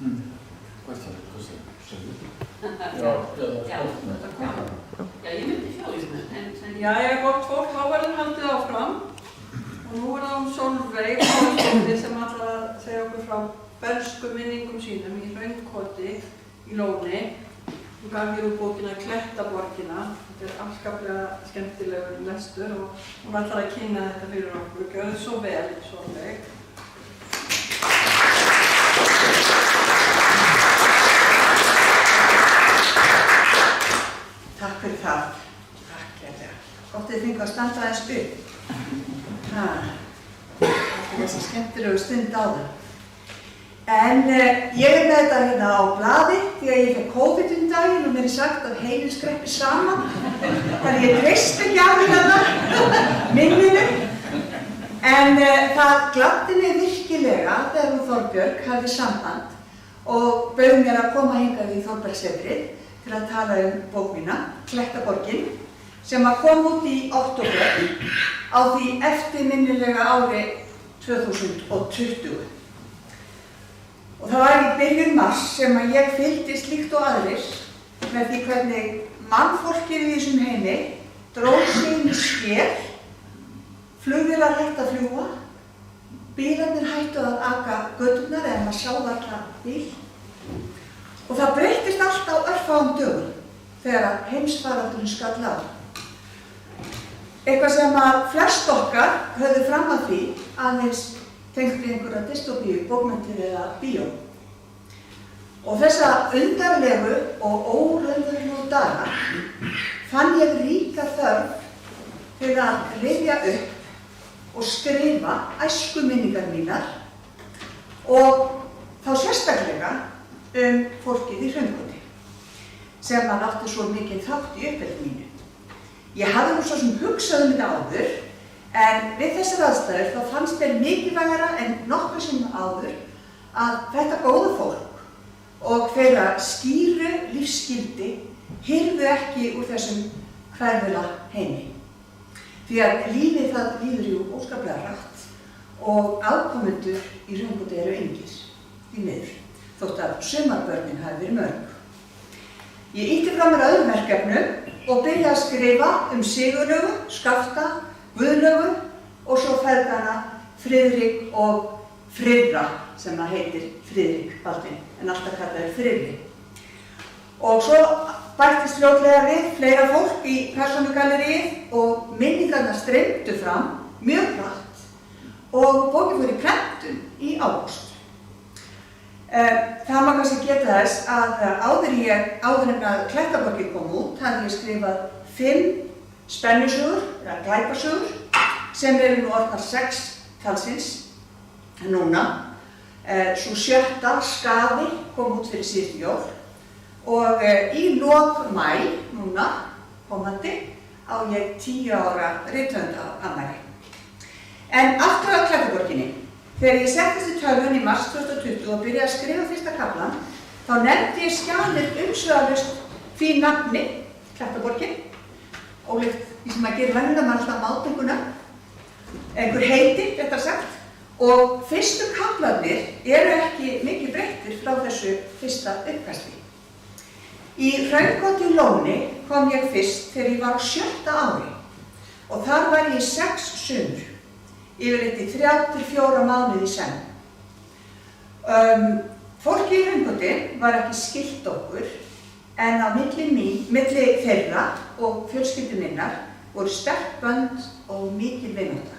Já, ég myndi fjóðismenn, en jæja, gott fólk, þá verður haldið áfram. Og nú er það Sólveig Pálsdóttir sem ætlar að segja okkur frá bernsku minningum sínum í Hraunkoti í Lóni. Hún gaf hér úr bókina Klettaborgina. Þetta er afskaplega skemmtilegur lestur og hún ætlar að kynna þetta fyrir okkur. Gjörðu svo vel, Sólveig. Takk fyrir það. Takk, Gerður. Gott að þið fengu að standa aðeins upp. Þetta er þess að skemmtilegu stund á það. En ég er með þetta hérna á blaði því að ég fekk COVID daginn og mér er sagt að heilin skreppi saman. Þannig ég treyst ekki á þetta minninu. En það gladdi mig virkilega þegar hún Þorbjörg hafði samband og bauð mér að koma hingað í Þórbergssetrið til að tala bók mína, Klettaborgin, sem að kom út í október á því eftirminnilega ári 2020. Og það var í byrjun mars sem að ég fylgdist líkt og aðrir með því hvernig mannfólkið í þessum heimi dróð sig inn í sker, flugvélar hættu að fljúga, bílarnir hættu að aka göturnar eða maður sá varla bíl. Og það breyttist allt á örfáum dögum þegar að heimsfaraldurinn skall á. Eitthvað sem að flest okkar höfðu fram að því aðeins tengt við einhverja dystopíu, bókmenntir eða bíó. Og þessa undarlegu og óraunverulegu daga fann ég ríka þörf til að rifja upp og skrifa æskuminningar mínar og þá sérstaklega fólkið í Hraunkoti sem að átti svo mikið þátt í uppeldi mínu. Ég hafði nú svo sem hugsað þetta áður en við þessar aðstæður þá fannst mér mikilvægara en nokkuð sem áður að þetta góða fólk og þeirra skýru lífsskildi hyrfu ekki úr þessum hverfula heimi. Því að lífið það líður jú óskaplega hratt og afkomendur í Hraunkoti eru engir, því miður, þótt að sumarbörnin hafi verið mörg. Ég ýtti frá mér öðrum verkefnum og byrjaði að skrifa Sigurlaugu, Skafta, Guðlaugu og svo feðgana Friðrik og Friðra sem það heitir Friðrik Baldvin, en alltaf kallaður Friðrik. Og svo bættist fljótlega við fleira fólk í persónugalleríið og minningarnar streymdu fram mjög hratt og bókin fór í prentun í ágúst. Það má kannski geta þess að áður en að Klettaborgin kom út hafði ég skrifað 5 spennusögur, eða glæpasögur, sem eru nú orðnar 6 talsins núna. Sú 7. Skaði kom út fyrir síðustu jól og í lok maí núna komandi á ég 10 ára rithöfundaafmæli. En aftur á Klettaborginni. Þegar ég settist í tölvun í mars 2020 og byrjaði að skrifa fyrsta kaflan, þá nefndi ég skjalið umsvifalaust því nafni, Klettaborgin, ólíkt því sem að gera venjulega maður alltaf máltenguna, einhver heiti, réttar sagt, og fyrstu kaflarnir eru ekki mikið breyttir frá þessu fyrsta uppkasti. Í Hraunkoti í Lóni kom ég fyrst þegar ég var á 7. ári og þar var ég 6 sumur. Yfirleitt í 3-4 mánuði í senn. Fólki í Hraunkoti var ekki skylt okkur en á milli þeirra og fjölskyldu minnar voru sterk bönd og mikil vinátta.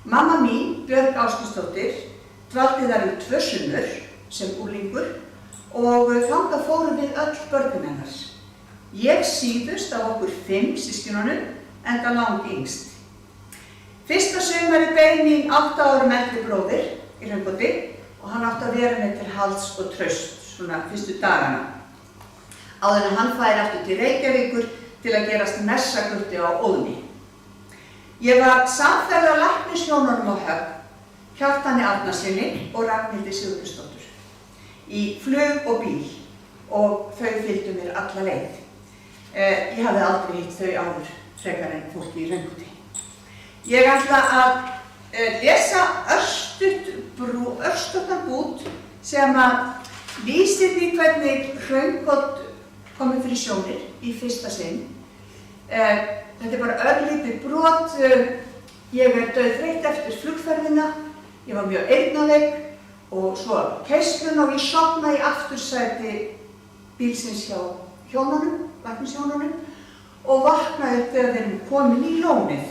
Mamma mín, Björg Ásgeirsdóttir, dvaldi þar í 2 sumur sem unglingur og þangað fórum við öll börnin hennar. Ég síðust af okkur 5 systkinunum enda langyngst. Fyrsta sumari beið mín 8 árum eldri bróðir í Hraunkoti og hann átti að vera með til halds og traust svona fyrstu dagana. Áður en hann færi aftur til Reykjavíkur til að gerast messagurti á Óðni. Ég var samferða læknishjónunum á Höfn, Kjartani Arnarsyni og Ragnhildi Sigurðardóttur í flug og bíl og þau fylgdu mér alla leið. Ég hafði aldrei hitt þau áður frekar en fólki í Hraunkoti. Ég ætla að lesa örstuttan bút sem að lýsir því hvernig Hraunkoll komið fyrir sjónir í fyrsta sinn. Þetta bara örlítið brot. Ég dauðþreytt eftir flugferðina, ég var mjög eyrnaveik og svo keyslun og ég sofnaði í aftursæti bílsins hjá hjónunum, læknishjónunum og vaknaði upp þegar þeir eru komin í lónið.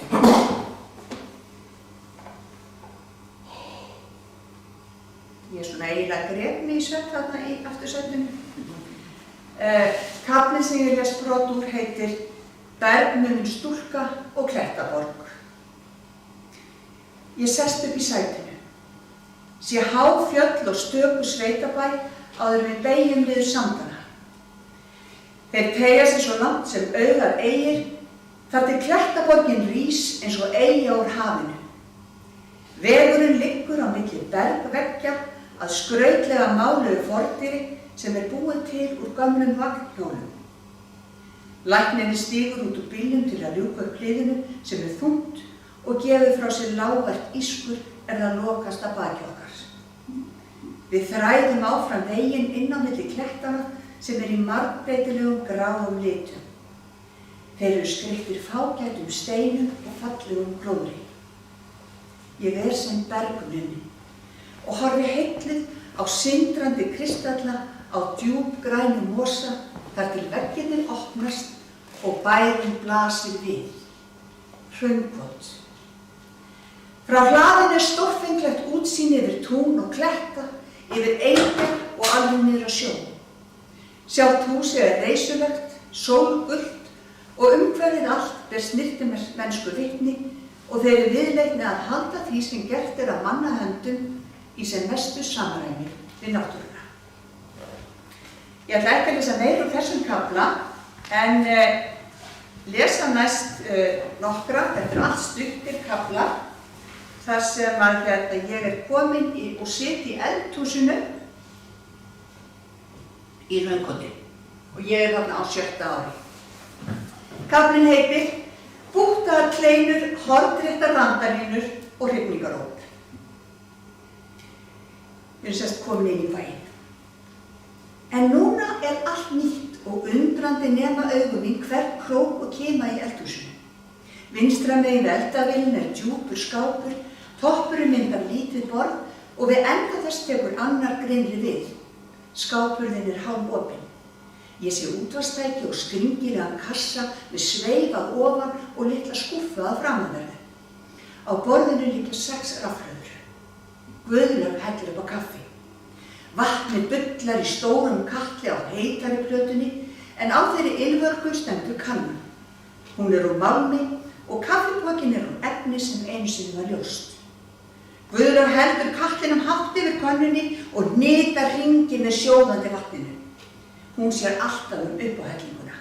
Ég svona eiginlega gref mig í svefn þarna í aftursætinu. Kaflinn sem ég les brot úr heitir Bergnumin stúlka og Klettaborg. Ég sest upp í sætinu, sé há fjöll og stöku sveitabæ áður við beygjum niður sandana. Þeir teygja sig svo langt sem augað eigir, þar til Klettaborgin rís eins og eyja úr hafinu. Vegurinn liggur á milli bergveggja að skrautlega máluðu fordyri sem búið til úr gömlum vagnhjólum. Læknirinn stígur út úr bílnum til að ljúka upp hliðinu sem þungt og gefur frá sér lágvært ískur það lokast að baki okkar. Við þræðum áfram veginn inn á milli klettana sem í margbreytilegum gráum litum. Þeir eru skreyttir fágætum steinum og fallegum gróðri. Ég sem bergnumin og horfi heilluð á syndrandi kristalla á djúpgrænum mosa þar til veggirnir opnast og bærinn blasir við. Hraunkoll. Frá hlaðinu stórfenglegt útsýn yfir tún og kletta, yfir eyjar og alveg niður á sjó. Sjálft húsið reisulegt, sólgult og umhverfið allt ber snyrtimennsku vitni og þeir eru viðleitni að halda því sem gert af mannahöndum í sem mestu samræmi við náttúruna. Ég ætla ekki að lesa meira úr þessum kafla en lesa næst nokkra, þetta eru allt stuttir kaflar, þar sem að ég komin og sit í eldhúsinu í Hraunkolli og ég þarna á 6. ári. Kaflinn heitir Búttaðar kleinur, hornréttar randalínur og hrifningaróp. Við erum komin inn í bæinn. En núna allt nýtt og undrandi nema augum mín hvern krók og kima í eldhúsinu. Vinstra megin við eldavélin djúpur skápur, toppurinn myndar lítið borð og við enda þess tekur annar grynnri við. Skápurinn hálfopinn. Ég sé útvarpstæki og skringilegan kassa með sveif að ofan og litla skúffu að framanverðu. Á borðinu liggja 6 rafhlöður. Guðlaug hellir upp á kaffi. Vatnið bullar í stórum katli á heitari plötunni en á þeirri ylvörgu stendur kannan. Hún úr málmi og kaffipokinn úr efni sem einu sinni var ljóst. Guðlaug heldur katlinum hátt yfir könnunni og hnitar hringi með sjóðandi vatninu. Hún sér alltaf upp á hellinguna.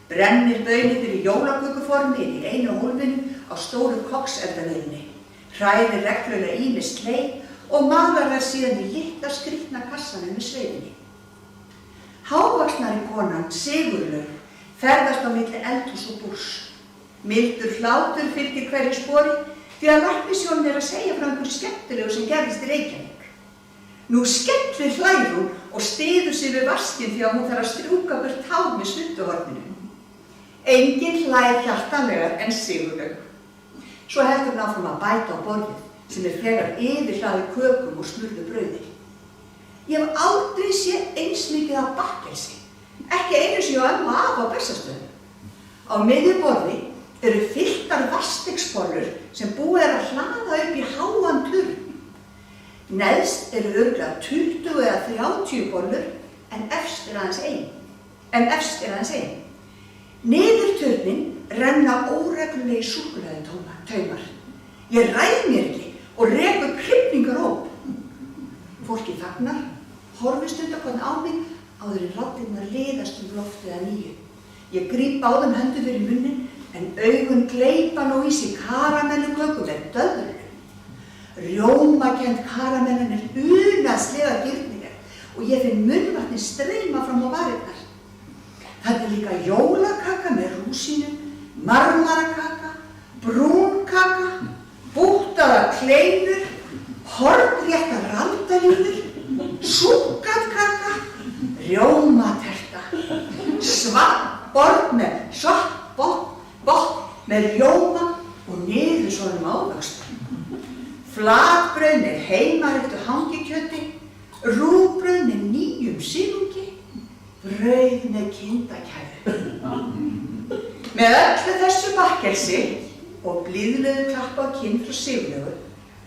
Brennir baunirnar í jólakökuformi í einu hólfinu á stóru kokseldavélinni. Hræðir reglulega ýmist leið og malar þær síðan í litla skrýtna kassanum með sveifinni. Hávaxnari konan, Sigurlaug, ferðast á milli eldhús og búrs. Mildur hlátur fylgir hverju spori því að læknishjónin að segja frá einhverju skemmtilegu sem gerðist í Reykjavík. Nú skellir hlær hún og styður sig við vaskinn því að hún þarf að strjúka burt hár með snudduhorninu. Enginn hlær hjartanlegar en Sigurlaug. Svo heldur hún áfram að bæta á borðið sem þegar yfirhlaðið kökum og smurðu brauði. Ég hef aldrei séð eins mikið af bakkelsi, ekki einu sinni á ömmu og afa á Bessastöðum. Á miðju borði eru fylltar vasteksbollur sem búið að hlaða upp í háan turn. Neðst eru örugglega 20 eða 30 bollur en efst aðeins ein. Niður turnin renna óreglulegi súkkulaði taumar. Ég ræð mér ekki og rek upp hrifningaróp. Fólkið þagnar, horfir stundarkorn á mig áður en raddirnar liðast loftið að nýju. Ég gríp báðum höndum fyrir munnin en augun gleypa nú í sig karamelluköku með döðru. Rjómakennd karamellin unaðslega girnileg og ég finn munnvatnið streyma fram á varirnar. Þarna líka jólakaka með rúsínum, marmarakaka, brúnkaka, búttaðar kleinur, hornréttar randalínur, súkkað kaka með rjóma og niðurskornum ávöxtum. Flatbrauð með heimaríktu hangikjöti, rúgbrauð með nýjum silungi, brauð með kindakæfu. Með öllu þessu bakkelsi og blíðlegu klapp á kinn frá Sigurlaugu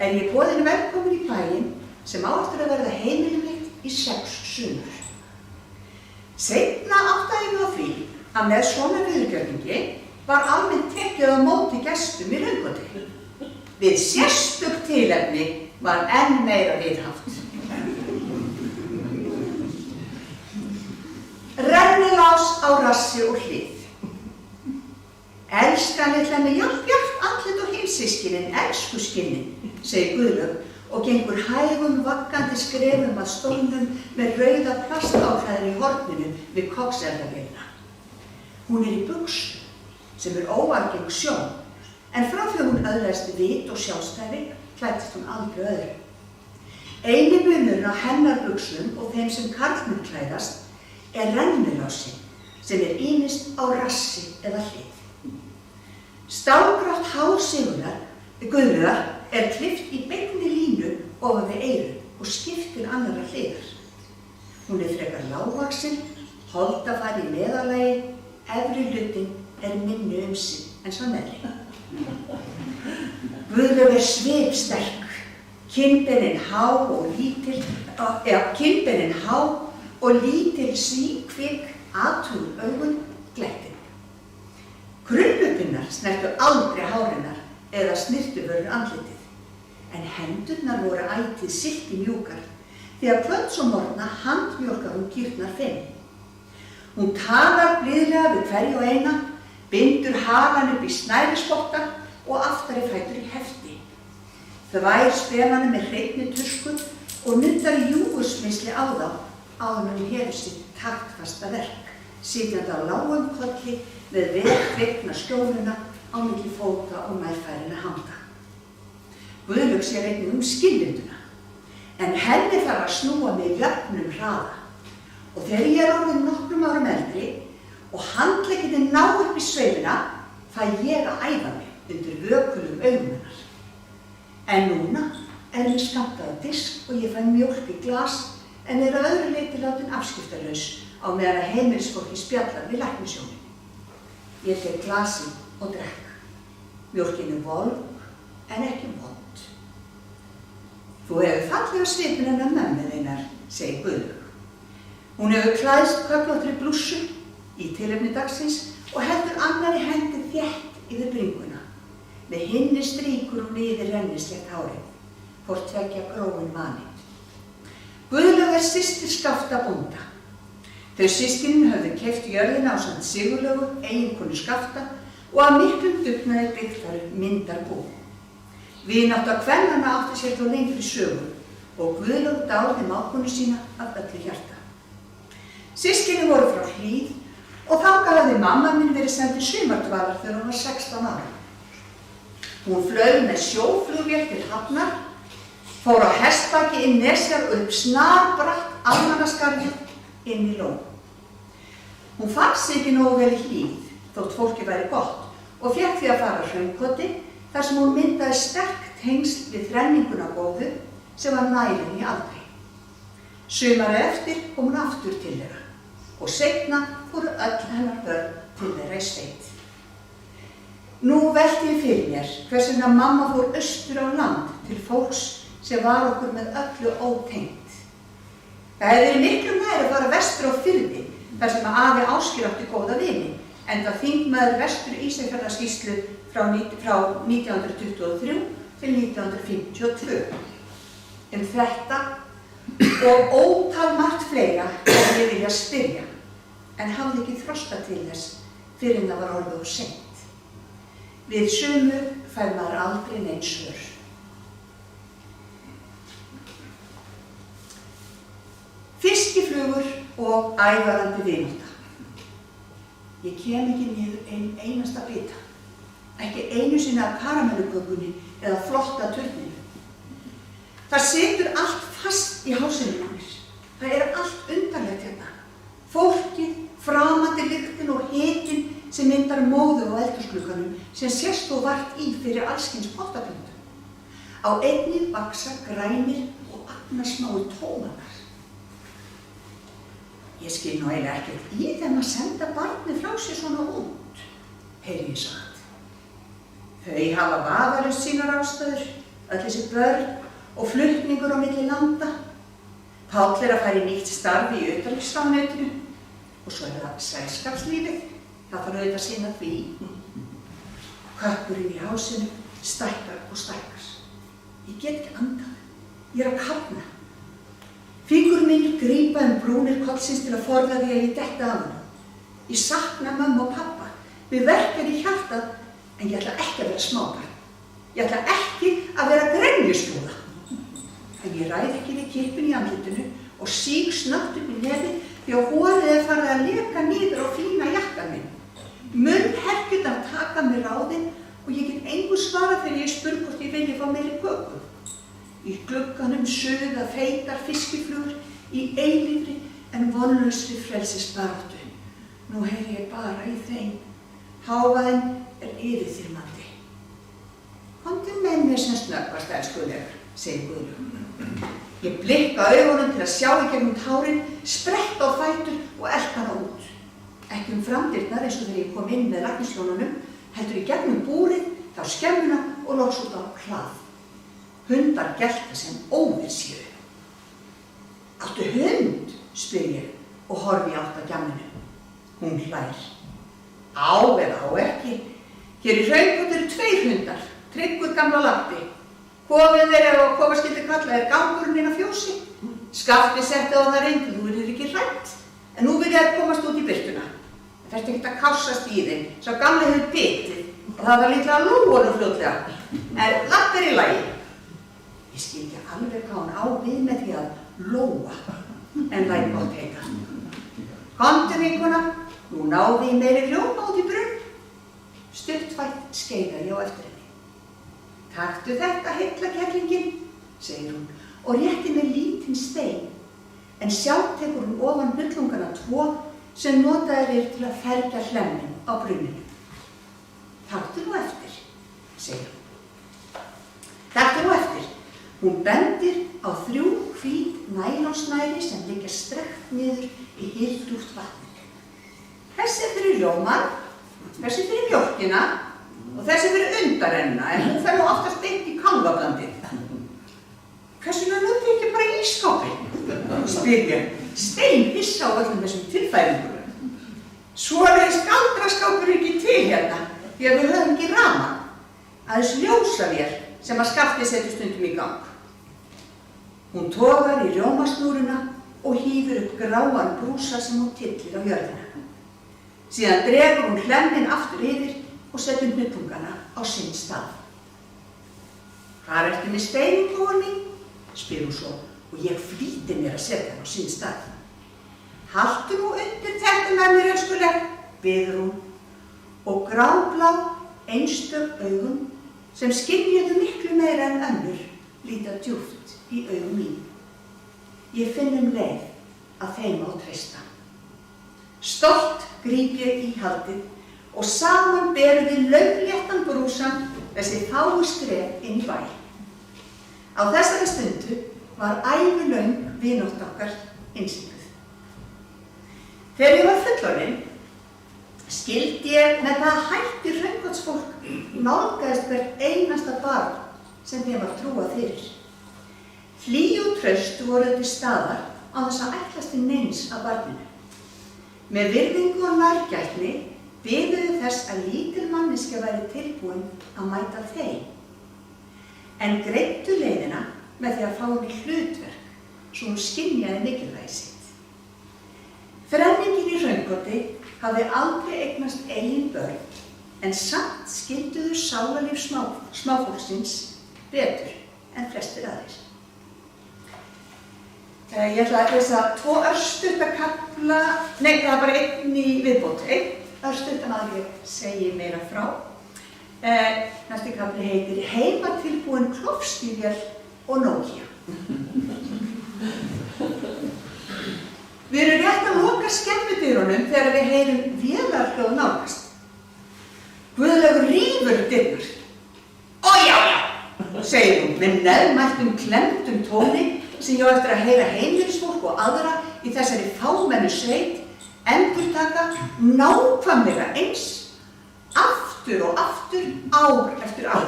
ég boðin velkomin í bæinn sem á eftir að verða heimili mitt í 6 sumur. Seinna áttaði ég mig á því að með svona viðurgjörningi var almennt tekið á móti gestum í Rauðkoti. Við sérstök tilefni var enn meira viðhaft. Rennilás á rassi og hlið. Elskan litla með jafnbjart andlit og hinsystkinin, elskuskinnin, segir Guðlaug og gengur hægum vaggandi skrefum að stólnum með rauða plastáklæðin í horninu við kokseldavélina. Hún í buxum sem óalgeng sjón, en frá því hún öðlaðist vit og sjálfstæði klæddist hún aldrei öðru. Eini munurinn á hennar buxum og þeim sem karlmenn klæðast rennilásin sem ýmist á rassi eða hlið. Stálgrátt hár Guðlaugar klippt í beinni línu ofan við eyru og skipt til annarra hliðar. Hún frekar lágvaxin, holdafari í meðallagi, efri hlutinn minni sig en sá neðri. Guðlaug svipsterk, kinnbeinin há og lítil síkvik athugun augun glettin. Krullupinnar snertu aldrei hárinnar eða snirtuvörur andlitið, en hendurnar voru ætíð silki mjúkar því að kvölds og morgna handmjólkar hún kýrnar fimm. Hún talar blíðlega við hverju og eina, bindur halan upp í snærispotta og aftari fætur í hefti. Þvær spenanum með hreinni tusku og nuddar í júgursmisli á þá áður en hún hefur sitt taktfasta verk, sitjandi á lágum kolli með vel skjóluna á milli fóta og meðfærinna handa. Guðlaug sér einnig skilvinduna, en henni þarf að snúa með jöfnum hraða. Og þegar ég orðin nokkrum árum eldri og handleggirnir ná upp í sveifina, fæ ég að æfa mig undir vökulum augum hennar. En núna mér skammtað á disk og ég fæ mjólk í glas en að öðru leyti látin afskiptalaus á meðan að heimilisfólki spjallar við læknishjónin. Ég tek glasið og drekk. Mjólkin volg en ekki vond. Þú hefur fallega svipinn hennar mömmu þinnar, segir Guðlaug. Hún hefur klæðst köflóttri blússu í tilefni dagsins og heldur annarri hendi þétt yfir bringuna. Með hinni strýkur hún yfir rennislegt hárið, hvort tveggja gróin vaninn. Guðlaug systir Skafta bónda. Þau systkinin höfðu keypt jörðina ásamt Sigurlaugu, eiginkonu Skafta, og að miklum dugnaði byggt þar upp myndarbú. Vinátta kvennanna átti sér þó lengri sögu og Guðlaug dáði mágkonu sína af öllu hjarta. Systkinin voru frá Hlíð og þangað hafði mamma mín verið send til sumardvalar þegar hún var 16 ára. Hún flaug með sjóflugvél til Hafnar, fór á hestbaki inn Nesjar og upp snarbratt Almannaskarðið inn í Lón. Hún fann sig ekki nógu vel í Hlíð, þótt fólki væri gott, og fékk því að fara Hraunkotti þar sem hún myndaði sterkt tengsl við þrenninguna góðu sem var nælinn í aldri. Sumarið eftir kom hún aftur til þeirra og seinna fóru öll hennar börn til þeirra í sveit. Nú velti ég fyrir mér hvers vegna mamma fór austur á land til fólks sem var okkur með öllu ótengt. Það hefði verið miklu nær að fara vestur á Firði þar sem afi Ásgeir átti góða vini, enda þingmaður vestur Ísafjarðarsýslu frá 1923 til 1952. Þetta og ótal margt fleira hefði ég viljað spyrja, en hafði ekki þroska til þess fyrr en það var orðið of seint. Við sumu fær maður aldrei nein svör. Fiskiflugur og ævarandi vinátta. Ég kem ekki niður einasta bita, ekki einu sinni af karamellukökunni eða flotta turninu. Það situr allt fast í hálsinum á mér. Það allt undarlegt hérna. Fólkið, framandi lyktin og hitinn sem myndar móðu á eldhúsglugganum sem sést þó vart í fyrir allskyns pottaplöntum. Á einnig vaxa grænir og agnarsmáir tómatar. Ég skil nú eiginlega ekkert í þeim að senda barnið frá sér svona út, heyri ég sagt. Þau hafa vafalaust sínar ástæður, öll þessi börn og flutningur á milli landa. Páll að fara í nýtt starf í utanríkisráðuneytinu og svo það selskapslífið, það þarf auðvitað að sinna því. Kökkurinn í hásinu stækkar og stækkar. Ég get ekki andað, ég að kafna. Fingur mínir grípa brúnir kollsins til að forða því að ég detti af honum. Ég sakna mömmu og pappa, mig verkjar í hjartað, en ég ætla ekki að vera smábarn. Ég ætla ekki að vera grenjuskjóða. En ég ræð ekki við kippin í andlitinu og síg snöggt upp í nefið því að hárið farið að leka niður á fína jakkann minn. Munnherkjurnar taka mér ráðin og ég get engu svarað þegar ég spurði hvort ég vilji fá meiri köku. Í glugganum suða feitar fiskiflugur í eilífri en vonlausri frelsisbaráttu. Nú heyri ég bara í þeim. Hávaðinn yfirþyrmandi. Komdu með mér sem snöggvast, elskulegur, segir Guðlaug. Ég blikka augunum til að sjá í gegnum tárin, spretta á fætur og elka hana út. Ekki framdyrnar eins og þegar ég kom inn með læknislónunum, heldur í gegnum búrið, þá skemmuna og loks út á hlað. Hundar gelta sem óðir séu. Áttu hund, spyr ég og horfi átt að gjamminu. Hún hlær. Á eða á ekki. Hér í Hraunbót eru 2 hundar, Tryggur gamla labbi. Kofið þeirra og kofaskildi kalla gangurinn inn á fjósi. Skafti setti á það reynd, þú verður ekki hrædd. En nú vil ég komast út í birtuna. Það þarfti ekkert að kássast í þeim, sá gamli hefur bitið og það var líklega að lúa honum fljótlega. En lapp í lagi. Ég skil ekki alveg hvað hún á við með því að lóa, en læt gott heita. Komdu vinkona, nú náði ég meiri rjóma út í brunn. Stuttfætt skeiða ég á eftir henni. Taktu þetta heillakerlingin, segir hún og rétti mér lítinn stein, en sjálf tekur hún ofan hnullungana 2 sem notaðir eru til að fergja hlemmin á brunninu. Taktu nú eftir, segir hún. Taktu nú eftir. Hún bendir á 3 hvít nælonsnæri sem liggja strekkt niður í hyldjúpt vatninu. Þessi fyrir rjóman, þessi fyrir mjólkina og þessi fyrir undarennina, en hún fer nú oftast beint í kálfablandið. Hversu nöfnum ekki bara í ísskápinn? Spyr ég, steinhissa á öllum þessum tilfæringum. Svoleiðis galdraskápur er ekki til hérna, því að við höfum ekki rafmagn. Aðeins ljósavél sem að Skafti setur stundum í gang. Hún togar í rjómasnúruna og hýfur upp gráan brúsa sem hún tyllir á jörðina. Síðan dregur hún hlemmin aftur yfir og setur hnullungana á sinn stað. Hvar ertu með steinin, góðan mín? Spyr hún svo og ég flýti mér að setja hann á sinn stað. Haltu nú undir þetta með mér, elskuleg, biður hún, og gráblá einstök augun sem skynjuðu miklu meira en önnur líta djúpt í augum mín. Ég finn leið að þeim á treysta. Stolt gríp ég í haldið og saman berum við laufléttan brúsann þessi fáu skref inn í bæ. Á þessari stundu var ævilöng vináttu okkar innsigluð. Þegar ég var fullorðin, skildi ég með hvaða hætti Hraunkotsfólk nálgaðist hvert einasta barn sem þeim var trúað fyrir. Hlý og traust voru til staðar á þess að ætlast til neins af barninu. Með virðingu og nærgætni biðuðu þess að lítil manneskja væri tilbúin að mæta þeim, en greiddu leiðina með því að fá henni hlutverk svo hún skynjaði mikilvægi sitt. Frenningin í Hraunkoti hafði aldrei eignast eigin börn, en samt skilduðu sálarlíf smáfólksins betur en flestir aðrir. Ég ætla að lesa 2 örstutta kafla, nei, það er bara einn í viðbót, einn örstuttan að ég segi meira frá. Næsti kafli heitir Heimatilbúin klofstívél og Nokia. Við erum rétt að loka skemmudyrunum þegar við heyrum vélarhljóð nálgast. Guðlaugur rífur dyrnar. Ó já, segir hún með neðmæltum klemmdum tóni sem ég á eftir að heyra heimilisfólk og aðra í þessari fámennu sveit endurtaka nákvæmlega eins, aftur og aftur, ár eftir ár.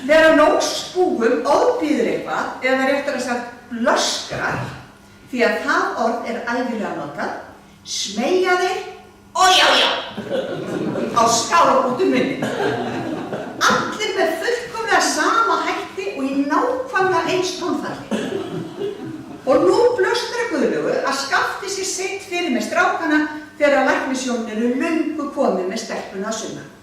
Þegar nógsbúum ofbýður eitthvað, eða réttar að sagt blöskrar, því að það orð er ægilega notað, smeygja þeir, ó já, á skálabútu munni. Allir með fullkomlega sama hætti og í nákvæmlega eins tónfalli. Og nú blöskrar Guðlaugur að Skafti sér sitt fyrir með strákana þegar læknisjón eru löngu komið með stelpuna að sunnan.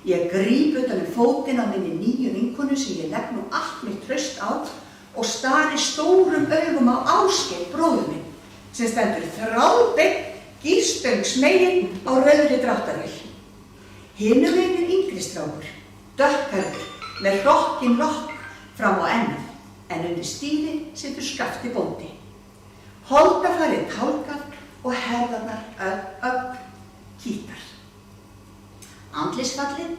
Ég gríp utan fótinn á minni nýju vinkonu sem ég legg nú allt mitt traust á og stari stórum augum á Ásgeir bróður minn sem stendur þráðbeinn gírstöngsmegin á rauðri dráttarvél. Hinum megin yngri strákur, dökkhærður með hrokkinn lokk fram á ennið, en undir stýri situr Skafti bóndi. Holdafarið tálgað og herðarnar kýtar. Andlitsfallið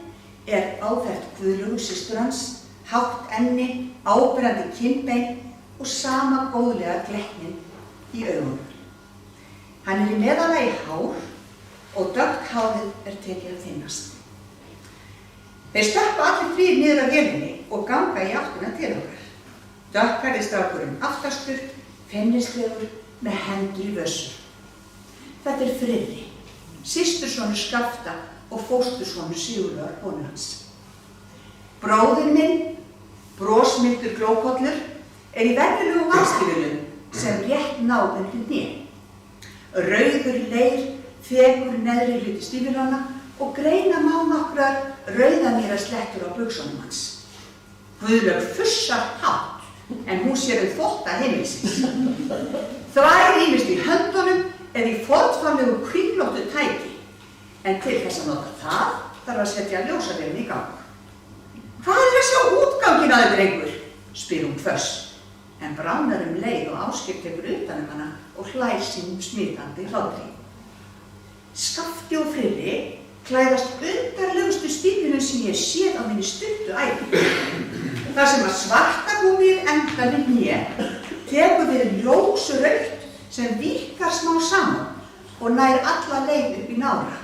er áfergt Guðlaugu systur hans, hátt enni, áberandi kinnbein og sama góðlega glettnin í augunum. Hann er í meðalagi hár og dökkt hárið er tekið að þynnast. Þeir stökkva allir þrír niður af vélinni og ganga í áttina til okkar. Dökkhærði strákurinn aftastur, feimnislegur með hendur í vössum. Þetta er Friðri, systursonur Skafta og fóstursonur Sigurðar konu hans. Bróðir minn, brosmildur glókollur, er í venjulegu vaskifölum sem rétt nábundið hné. Rauður leir þekur neðri hluti stífilana og greina má nokkrar rauðamýraslettur á buxunum hans. Guðlaug fussar hátt en hún sér þvotta heimilisins. Þvær ýmist í höndunum eða í fornfallegu kringlóttu tæki, en til þess að nota það þarf að setja ljósavélina í gang. Hvað er að sjá útganginn að þér, drengur? Spyr hún hvöss, en bránar leið og Ásgeir tekur utan hana og hlær sínum smitandi hlátri. Skafti og Friðri klæðast undarlegustu stílunum sem ég séð á minni stuttu ævi. Þar sem að svarta gúmmíð endar við hné tekur við ljósrautt sem virkar smá saman og nær alla leið upp í nára.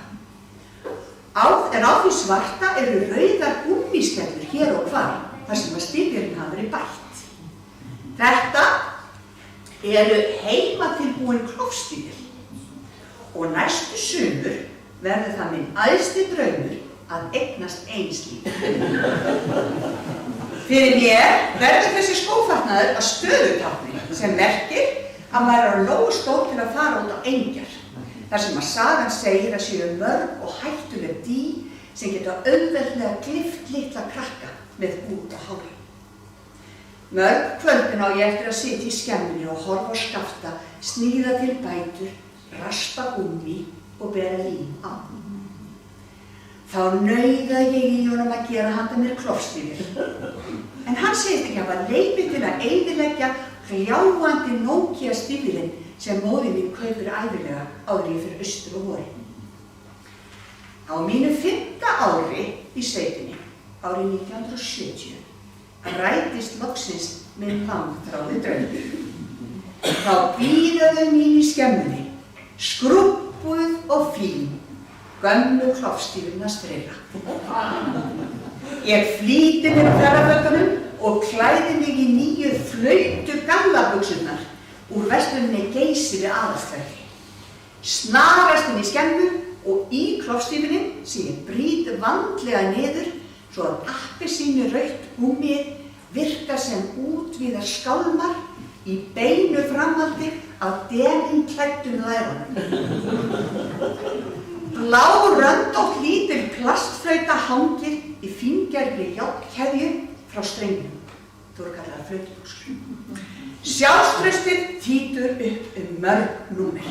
En á því svarta eru rauðar gúmmískellur hér og hvar, þar sem að stílurinn hafa verið bætt. Þetta eru heimatilbúin klofstíl og næstu sumur verður það minn æðsti draumur að eignast ein slík. Fyrir mér verður þessi skófatnaður að stöðutákni sem merkir að maður er á nógu stór til að fara út á engjar, þar sem að sagan segir að séu mörg og hættuleg dý sem geta auðveldlega glyft litla krakka með út á hári. Mörg kvöldin á ég eftir að sitja í skemmunni og horfa á Skafta, sníða til bætur, raspa gúmmí og bera lím á. Þá nauða ég í honum að gera handa mér klofstífil. En hann segist ekki hafa leyfi til að eyðileggja gljáandi Nokia stífilinn sem móðir mín kaupir ævinlega áður ég fyrir austur og vorin. Á mínu 5. ári í sveitinni, árið 1970, rætist loksins minn langþráði draumur. Þá bíða þau mín í skemmunni, skrúbbuð og fín, gömlu klofstífilnas freyra. Ég flýti mér á ferðafötunum og klæði mig í nýju flautu gallabuxurnar úr versluninni Geysi við Aðalstræti. Snarast inn í skemmu og í klofstífinni sem ég brýt vandlega niður svo að appelsínu rautt gúmmíið virkar sem útvíðar skálmar í beinu framhaldi af deninklæddum lærunum. Blá röndótt lítil plastflauta hangir í fíngerðri járnkeðju frá strengnum. Þú eru kallaðar flautubúskur. Sjálfstraustið þýtur upp mörg númer.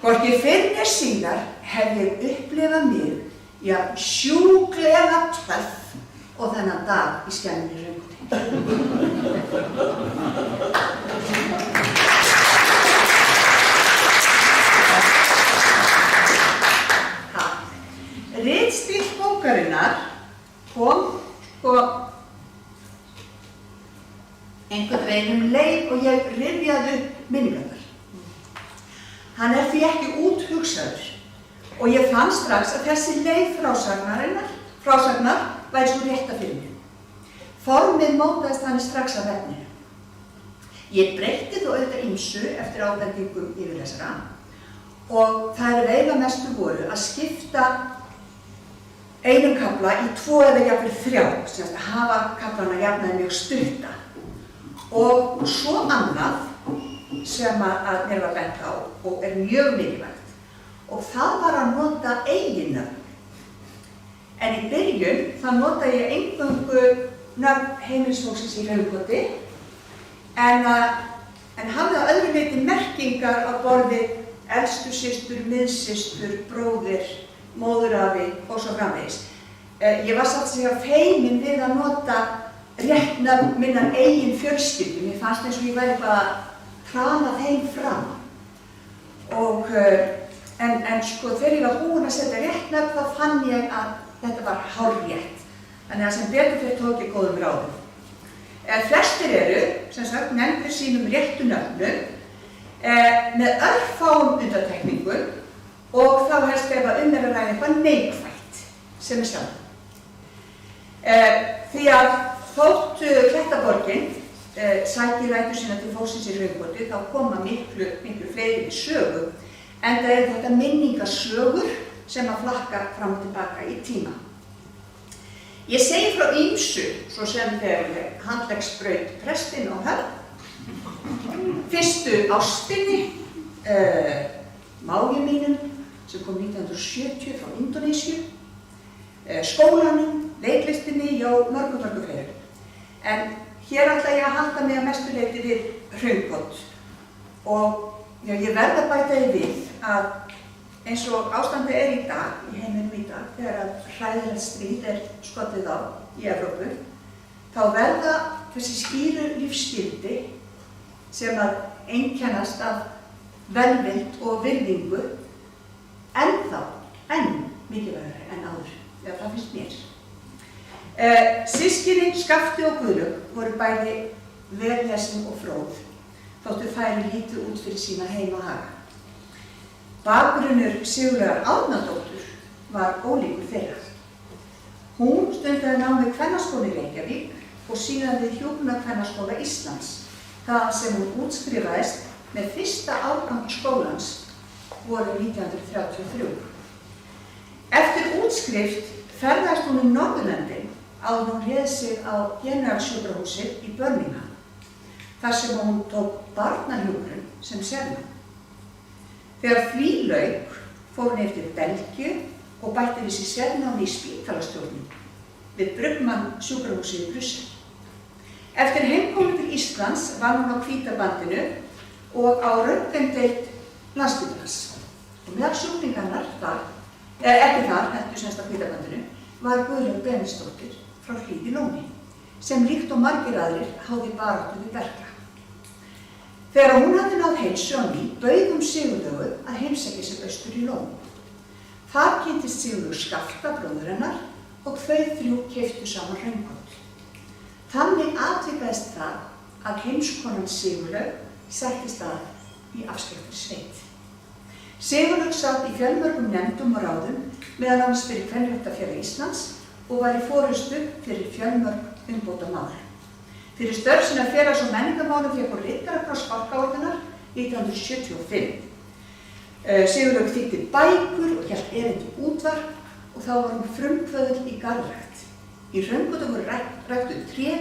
Hvorki fyrr né síðar hef ég upplifað mig jafn sjúklega töff og þennan dag í skemmunni Rönguti. og ég rifjaði upp minningarnar. Hann er því ekki úthugsaður og ég fann strax að þessi leið frásagnar væri svo rétta fyrir mig. Formið mótaðist hann strax af efninu. Ég breytti þó auðvitað ýmsu eftir ábendingum yfirlesara og það er veigamestu voru að skipta einum kafla í 2 eða jafnvel 3, sem að hafa kaflana jafnaði mjög stutta. Og svo annað sem að mér var bent á og er mjög mikilvægt og það var að nota eiginnöfn. En í byrjun þá nota ég eingöngu nöfn heimilisfólksins í Hraunboti en hafði að öðru leyti merkingar á borði elstu systur, miðsystur, bróðir, móðurafi og svo framvegis. Ég var satt að segja feimin við að nota rétt nöfn minnar eigin fjölskyldu. Mér fannst eins og ég væri eitthvað að trana þeim fram. En sko þegar ég var búin að setja rétt nöfn þá fann ég að þetta var hárrétt. Þannig að sem betur fyrir tók ég góðum ráðum. Flestir eru, sem sagt, nefndir sínum réttu nöfnum með örfáum undantekningum og þá helst ef að er að ræða eitthvað neikvætt sem er sjálf. Því að þótt Klettaborgin sæki rætur sína til fólksins í Hraunboti þá koma miklu fleiri við sögu enda þetta minningasögur sem að flakka fram og tilbaka í tíma. Ég segi frá ýmsu, svo sem þegar handleggsbraut prestinn á Höfn, fyrstu ástinni, mági mínum sem kom 1970 frá Indónesíu, skólanum, leiklistinni, já, mörgum fleirum. En hér ætla ég að halda mig að mestu leyti við Hraunbot og já, ég verð að bæta því við að eins og ástandið er í dag, í heiminum í dag, þegar að hræðilegt stríð er skollið á í Evrópu, þá verða þessi skýru lífsgildi sem að einkennast af velvild og virðingu enn mikilvægari en áður. Já, það finnst mér. Systkinin Skafti og Guðlaug voru bæði vel lesin og fróð, þóttu færi lítið út fyrir sína heim og haga. Bakgrunnur Sigurlaugar Árnadóttur var ólíkur þeirra. Hún stundaði nám við Kvennaskóla í Reykjavík og síðan við Hjúkrunarkvennaskóla Íslands, þaðan sem hún útskrifaðist með fyrsta árgang skólans vorið 1933. Eftir útskrift ferðaðist hún Norðurlöndin áður hún réð sig á Generalsjúkrahúsið í Birmingham, þar sem hún tók barnahjúkrun sem sérnám. Þegar því lauk fór hún eftir Belgíu og bætti við sér sérnámi í spítalastjórnun við Brugmann sjúkrahúsið í Brussel. Eftir heimkomu til Íslands vann hún á Hvítárvandinu og á röntgendeild Landspítalans. Og meðal sjúklinganna ekki þar, heldur semst á Hvítárvandinu, var Guðlaug Benediktsdóttir frá Hlíð í Lóni, sem líkt og margir aðrir háði baráttu við berkla. Þegar hún hafði náð heilsu á ný, bauð Sigurlaugu að heimsækja sig austur í Lón. Þar kynntist Sigurlaug Skafta, bróður hennar, og þau 3 keyptu saman Hraunbot. Þannig atvikaðist það að heimskonan Sigurlaug settist að í afskekktri sveit. Sigurlaug sat í fjölmörgum nefndum og ráðum, meðal annars fyrir Kvenréttafélag Íslands og var í forystu fyrir fjölmörg umbótamál. Fyrir störf sína félags- og menningarmálum fékk hún riddarakross Fálkaorðunnar 1975. Sigurlaug þýddi bækur og hélt erindi í útvarp og þá var hún frumkvöðull í garðrækt. Í Hraunboti voru ræktuð tré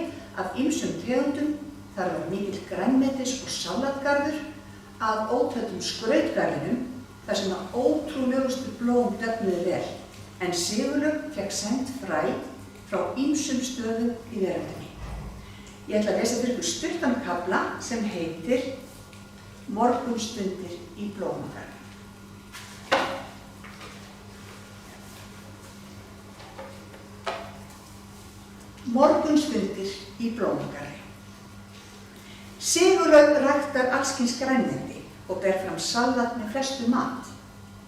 af ýmsum tegundum, þar var mikill grænmetis- og salatgarður að ótöldum skrautgarðinum þar sem að ótrúlegustu blóm döfnuðu vel, en Sigurlaug fékk send fræ frá ýmsum stöðum í veröldinni. Ég ætla að lesa fyrir ykkur stuttan kafla sem heitir Morgunstundir í Blómagarði. Morgunstundir í Blómagarði. Sigurlaug ræktar alls kyns grænmeti og ber fram salat með flestu mat,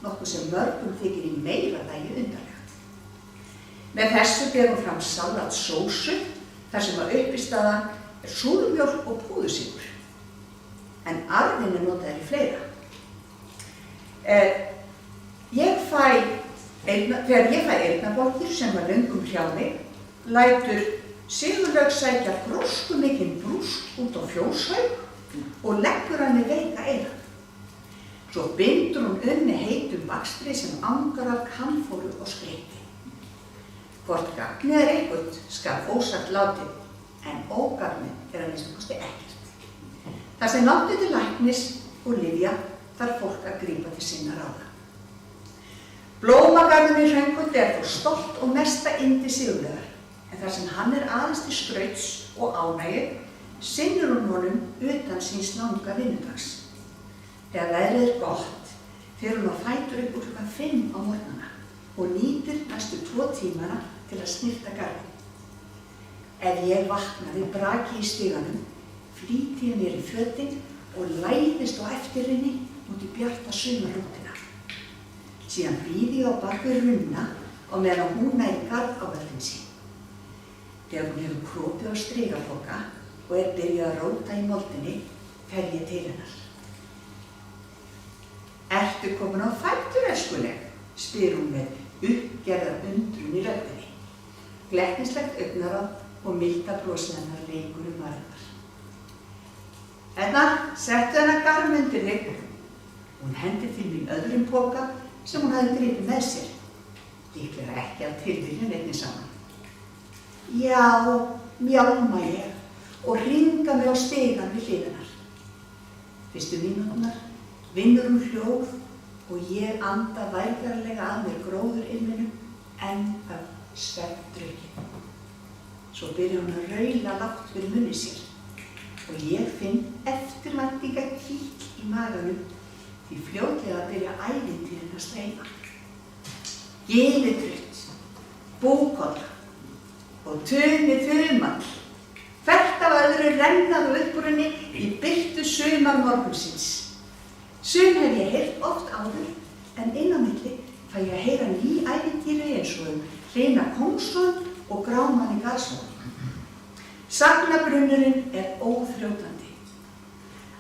nokkuð sem mörgum þykir í meira lagi undarlegt. Með þessu ber hún fram salatsósu, þar sem að uppistaðan er súrmjólk og púðursykur. en arðin notaður í fleira. Þegar ég fæ eyrnabólgur sem var löngum hjá mig, lætur Sigurlaug sækja gróskumikinn brúsk út á fjóshaug og leggur hann í veika eyrað. Svo bindur hún með heitum bakstri sem angar af kamfóru og skreyti. Hvort gagnið eitthvað skal ósagt látið, en ógagnið að minnsta kosti ekkert. Þar sem náttið til læknis og lyfja þarf fólk að grípa til sinna ráða. Blómagarðurinn í Hraunkotu þó stolt og mesta yndi Sigurlaugar, en þar sem hann aðeins til skrauts og ánægju, sinnir hún honum utan síns langa vinnudags. Þegar veðrið gott, fer hún á fætur upp úr klukkan 5 á morgnana og nýtir næstu 2 tímana til að snyrta garðinn. Ef ég vakna við braki í stiganum, flýti ég mér í fötin og læðist á eftir henni út í bjarta sumarrútina. Síðan bíði ég á bak við runna og meðan hún nær garðávörðin sín. Þegar hún hefur kropið á strigapoka og byrjað að róta í moldinni, fer ég til hennar. Ertu komin á fætur, elskuleg? Spyr hún með uppgerðar undrun í röddinni. Glettnislegt augnaráð og milda brosið hennar leikur varirnar. Edda, settu hennar garm undir þig. Hún hendi til mín öðrum poka sem hún hafði gripið með sér. Líklega ekki af tilviljun einnig saman. Já, mjálma ég og hringa mig á stigann við hlið hennar. Fyrstu mínúturnar vinnur hún hljóð og ég anda vægarlega að mér gróðurilminu en af svefndrukkin. Svo byrjar hún að raula lágt fyrir munni sér og ég finn eftirvæntingakíll í maganum því fljótlega að byrja ævintýrin að streyma. Gilitrutt, búkolla og tumi þumall, hvert af öðru rennaðu upp úr henni í birtu sumarmorgunsins. Sum hef ég heyrt oft áður, en inn á milli fæ ég að heyra ný ævintýri eins og Hlina Kóngsson og Grámann í Garðsson. Sagnabrunnurinn óþrjótandi.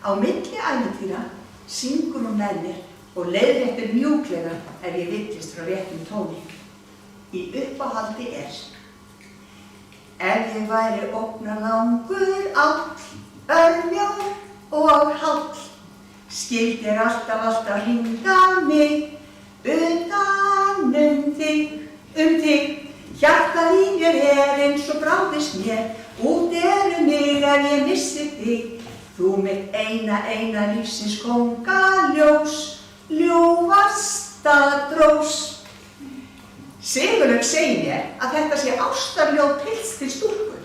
Á milli ævintýra syngur hún með mér og leiðréttir mjúklega ef ég villist frá réttum tóni. Í uppáhaldi ef ég væri ógnarlangur áll, örmjór og háll, skyldi alltaf hringa mig utan þig. Hjartað í mér eins og bráðist mér, út mig ef ég missi þig. Þú mitt eina lífsins kóngaljós, ljúfasta drós. Sigurlaug segir mér að þetta sé ástarljóð pilts til stúlku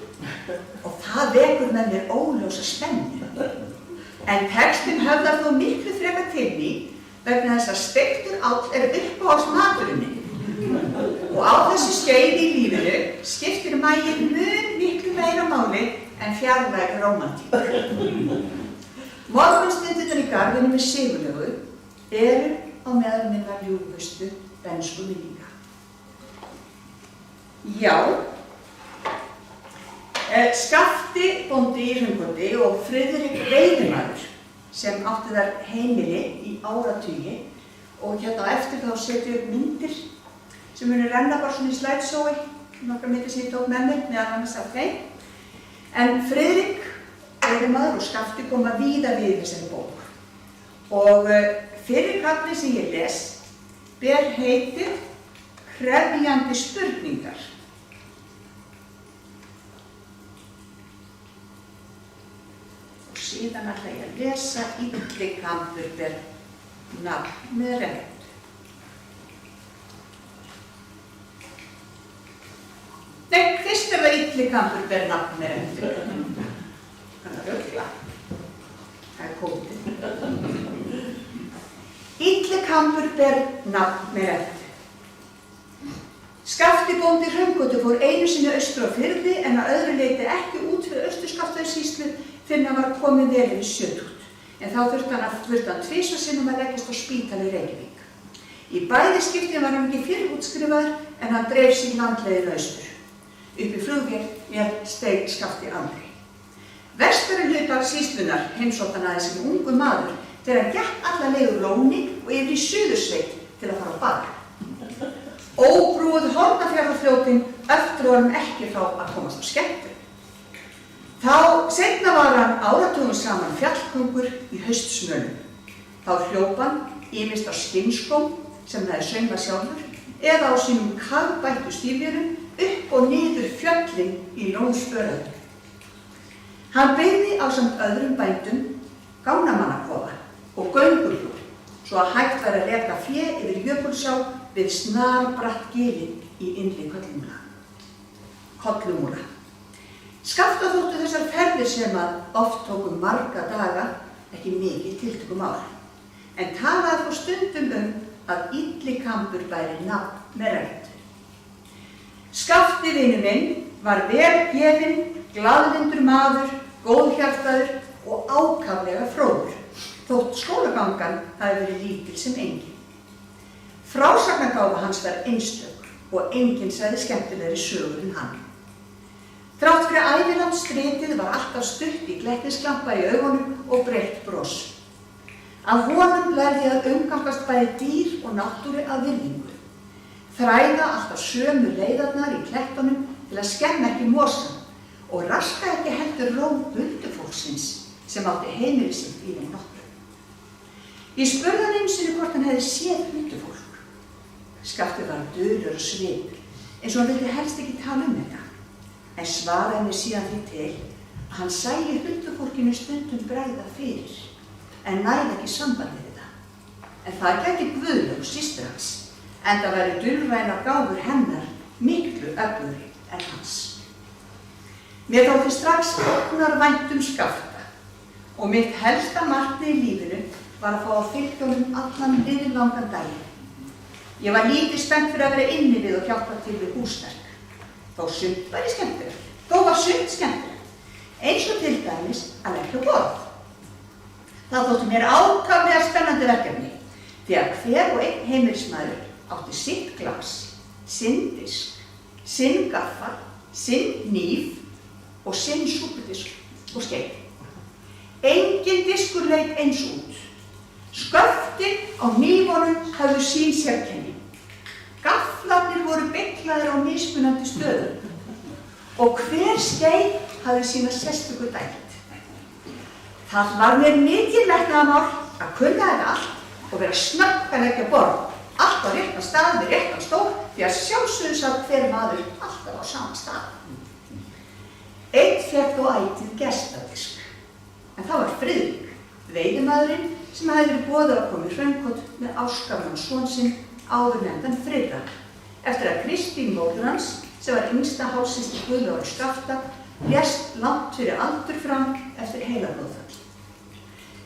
og það vekur með mér óljósa spennu. En textinn höfðar þó miklu frekar til mín vegna þess að steiktur áll uppáhaldsmaturinn minn. Og á þessu skeiði í lífinu skiptir maginn mun miklu meira máli en fjarlæg rómantík. Morgunstundirnar í garðinum með Sigurlaugu á meðal minna ljúfustu bensku minninga. Já, Skafti bóndi í Hraunkotu og Friðrik veiðimaður sem átti þar heimili í áratugi og hérna á eftir þá setja upp myndir sem munu renna bara svona í slideshowi, nokkrar myndir sem ég tók með mér meðan annars af þeim. En Friðrik veiðimaður og Skafti koma víða við þessari bók og fyrri kafli sem ég les ber heitið Krefjandi spurningar. Og síðan ætla ég að lesa Illi kambur ber nafn með rentu. Nei, fyrst var Illi kambur ber nafn með rentu. Þannig að röggla. Það kótið. Illi kambur ber nafn með rentu. Skafti bóndi Hraunkotu fór einu sinni austur á firði en að öðru leyti ekki út fyrir Austur-Skaftafellssýslu fyrr en hann var kominn vel yfir 70. En þá þurfti hann tvisvar sinnum að leggjast á spítala í Reykjavík. Í bæði skiptin var hann ekki fyrr útskrifaður en hann dreif sig landleiðina austur. Upp í flugvél steig Skafti aldrei. Vestari hluta sýslunnar heimsótti hann aðeins sem ungur maður þegar hann gekk alla leið úr Lóni og yfir í Suðursveit til að fara á bak. Óbrúuð Hornafjarðarfljótin eftir honum ekki frá að komast á skemmtun. Þá seinna var hann áratugum saman fjallkóngur í haustsmölum. Þá hljóp hann ýmist á skinnskóm sem hann hefði saumað sjálfur eða á sínum kagbættu stífvérum upp og niður fjöllin í Lónsbörðum. Hann byggði ásamt öðrum bændum gánamannakofa og göngulhjól svo að hægt væri að reka fé yfir Jökulsá við snarbratt gilið í innri Kollumúla. Skafta þóttu þessar ferðir sem að oft tóku marga daga ekki mikið tiltökumál, en talaði þó stundum að illi kambur bæri nafn með rentu. Skafti vinur minn var vel gefinn, glaðlyndur maður, góðhjartaður og ákaflega fróður, þótt skólagangan hafi verið lítil sem engin. Frásagnagáfa hans var einstök og enginn sagði skemmtilegri sögur en hann. Þrátt fyrir ævilangt stritið var alltaf stutt í glettnisglampa í augunum og breitt bros. Af honum lærði ég að umgangast bæði dýr og náttúru af virðingu. Þræða alltaf sömu leiðarnar í klettunum til að skemma ekki mosann og raska ekki heldur ró huldufólksins sem átti heimili sitt í þeim nokkru. Ég spurði hann einu sinni hvort hann hefði séð huldufólk. Skafti var dulur og svipur, eins og hann vildi helst ekki tala þetta, en svaraði mér síðan því til að hann sæi huldufólkinu stundum bregða fyrir, en næði ekki sambandi við það. En það gæti Guðlaug, systir hans, enda væri dulrænar gáfur hennar miklu öflugri en hans. Mér þótti strax ógnarvænt Skafta og mitt helsta markmið í lífinu var að fá að fylgja honum allan liðlangan daginn. Ég var lítið spennt fyrir að vera inni við og hjálpa til við húsverk. Þó sumt var ég skemmtilegt, þó var sumt skemmtilegt, eins og til dæmis að leggja borð. Það þótti mér ákaflega spennandi verkefni, því að hver og einn heimilismaður átti sitt glas, sinn disk, sinn gaffal, sinn hníf og sinn súpudisk og skeið. Enginn diskur leit eins út. Sköftin á hnífunum höfðu sín sérkenni. Gafflarnir voru beyglaðir á mismunandi stöðum og hver skeið hafði sína sérstöku dæld. Það var mér mikið metnaðarmál að kunna þetta allt og vera snögg að leggja borð, allt á réttan stað við réttan stól, því að sjálfsögðu sat hver maður alltaf á sama stað. Einn fékk þó ætíð gestadisk, en það var Friðrik, veiðimaðurinn sem hefði verið boðið að koma í Hraunkot með ástgamlan son sinn áðurnefndan Friðra, eftir að Kristín móðir hans, sem var yngsta hálfsystir Guðlaugar Skafta, lést langt fyrir aldur fram eftir heilablóðfall.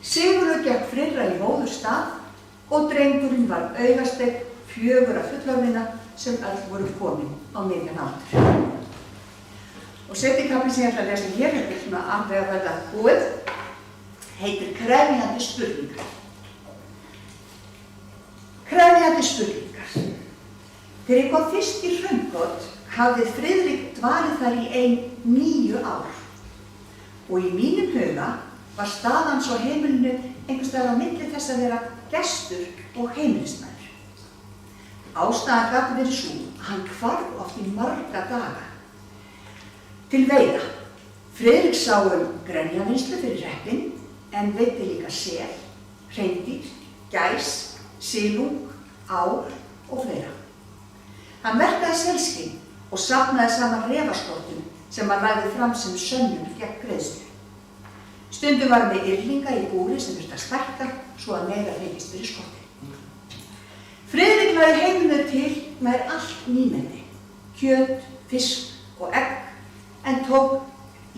Sigurður gekk Friðra í móðurstað og drengurinn var augasteinn 4 fullorðinna sem öll voru komin á miðjan aldur. Og seinni kaflinn sem ég ætla að lesa hér, þetta er svona alveg að verða búið, heitir Krefjandi spurningar. Krefjandi spurningar. Þegar ég kom fyrst í Hraunkot hafði Friðrik dvalið þar í 9 ár og í mínum huga var staðan svo heimilinu einhvers staðar á milli þess að vera gestur og heimilismaður. Ástæðan gat verið sú að hann hvarf oft í marga daga til veiða. Friðrik sá grenjavinnslu fyrir hreppinn en veiddi líka sel, hreindýr, gæs, silung, ár og fleira. Hann verkaði selskinn og safnaði saman refaskortum sem hann lagði fram sem sönnun gegn greiðslu. Stundum var með yrlinga í búri sem þurfti að stækka svo að meira fengist fyrir skotin. Friðrik lagði heimilinu til nær allt nýmeti, kjöt, fisk og egg, en tók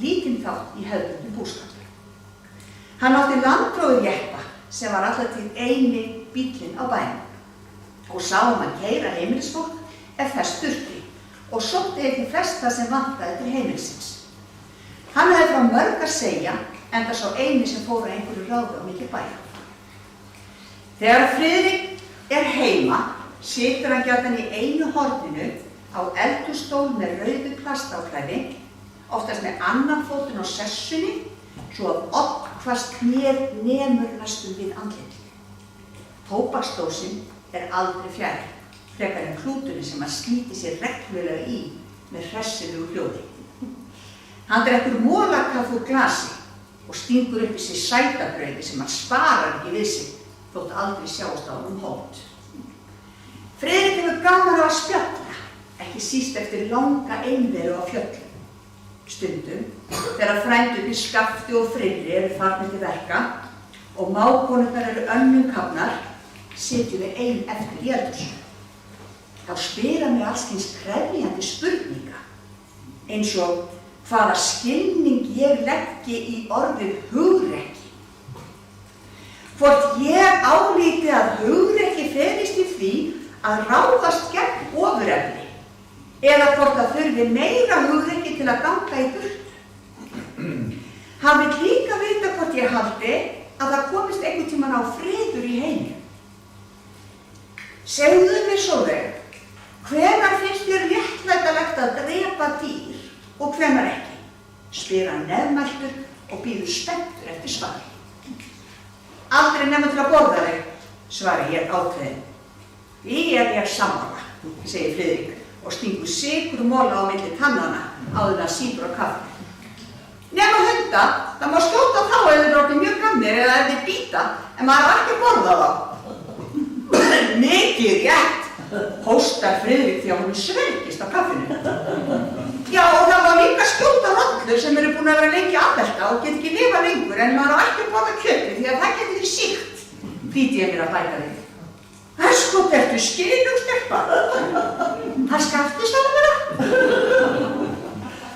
lítinn þátt í hefðbundnum búskap. Hann átti landgróður jeppa sem var allatíð eini bíllinn á bænum og sá að keyra heimilisfólk ef þess þurfti og sótti einnig flest það sem vantaði til heimilisins. Hann hafði frá mörg að segja enda sá eini sem fór að einhverju ráði á milli bæja. Þegar Friðrik er heima situr hann gjarnan í einu horninu á eldhússtól með rauðu plastáklæði, oftast með annan fótinn á sessunni svo að oddhvasst hnéð nemur næstum við andlitinu. Tóbaksdósin aldrei fjær, frekar en klútunni sem hann slíti sér reglulega í með hressilegu hljóði. Hann drekkur molakaffi úr glasi og stingur upp í sig sætabrauði sem hann sparar ekki við sig þótt aldrei sjáist á hót. Friðrik hefur gaman á að spjalla, ekki síst eftir langa einveru á fjöllum. Stundum, þegar frændurnir Skafti og Friðri eru farnir til verka og mágkonurnar eru önnum kafnar, sitjum við ein eftir í eldhúsinu. Þá spyr hann mig alls kyns krefjandi spurninga, eins og hvaða skilning ég leggi í orðið hugrekki. Hvort ég álíti að hugrekki felist í því að ráðast gegn ofurefni, eða hvort það þurfi meira hugrekki til að ganga í burtu. Hann vill líka vita hvort ég haldi að það komist einhvern tímann á friður í heiminum. Segðu mér Sólveig, hvenær finnst þér réttlætanlegt að drepa dýr og hvenær ekki? Spyr hann nefmæltur og bíður spenntur eftir svari. Aldrei nema til að borða þig, svari ég ákveðin. Því ég sammála, segir Friðrik og stingur sykurmola á milli tannanna áður en hann sýpur á kaffi. Nema hunda, það má skjóta þá ef þeir eru orðnir mjög gamlir eða ef þeir bíta, en maður á ekki að borða þá. Mikið rétt, hóstar Friðrik því að hún svelgist á kaffinu. Já, og það má líka skjóta rollur sem eru búin að vera lengi aðvelta og get ekki lifað lengur, en maður á ekki að borða kjötið því að það getur verið sýkt, flýti ég mér að bæta við. Sko, ertu skilug, stelpa? Það Skafti sagði mér það.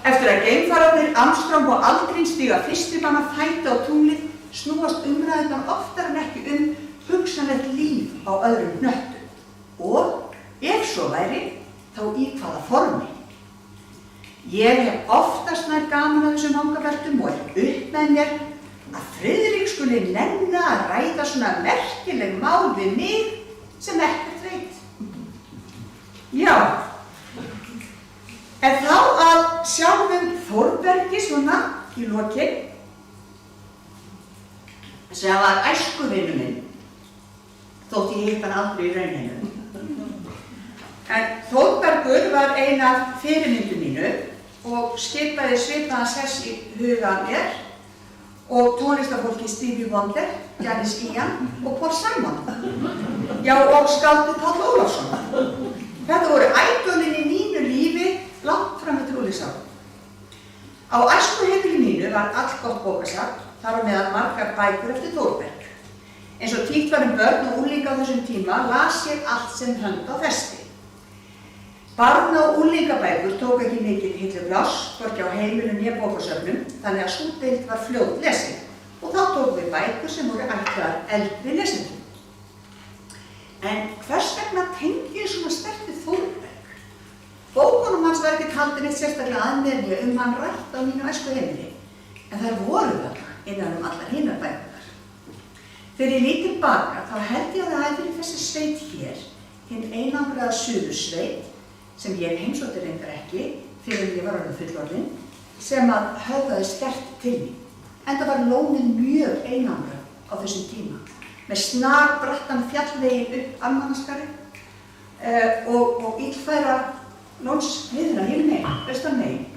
Eftir að geimfararnir Armstrong og Aldrin stíga fyrstimanna fæti á tunglið, snúast umræðurnar oftar en ekki hugsanlegt líf á öðrum hnöttum. Og ef svo væri, þá í hvaða formi. Ég hef oftast nær gaman af þessum vangaveltum og upp með mér að Friðrik skuli nenna að ræða svona merkileg mál við mig sem ekkert veit. Já, en þá að sjálfum Þórbergi svona í lokin, sem var æskuvinur minn, þótt ég hitt hann aldrei í raunheimum. En Þórbergur var ein af fyrirmyndum mínu og skipaði svipaðan sess í huga mér og tónlistarfólki Stevie Wonder, Janis Ian og Paul Simon. Já, og skáldið Páll Ólafsson. Þetta voru ædolin í mínu lífi langt fram eftir unglingsárum. Á æskuheimili mínu var allgott bókasafn, þar á meðal margar bækur eftir Þórberg. Eins og títt var börn og unglinga á þessum tíma las ég allt sem hönd á festi. Barna- og unglingabækur tók ekki mikið hillupláss, hvorki á heimilum né bókasöfnum, þannig að sú deild var fljót lesin og þá tók við bækur sem voru ætlaðar eldri lesendum. En hvers vegna tengi ég svona sterkt við Þórberg? Bókunum hans var ekki haldin eitt sérstaklega aðmerju hann rætt á mínu æskuheimili, en þær voru þarna innan allar hinar bækurnar. Þegar ég lít tilbaka þá held ég að það hafi verið þessi sveit hér, hinn einangraða Suðursveit, sem ég heimsótti reyndar ekki fyrir ég var orðin fullorðin, sem að höfðaði sterkt til mín. Enda var lónið mjög einangrað á þessum tíma, með snarbrattan fjallveginn upp Almannaskarði og illfæra lónshliðina hinum megin, austan megin.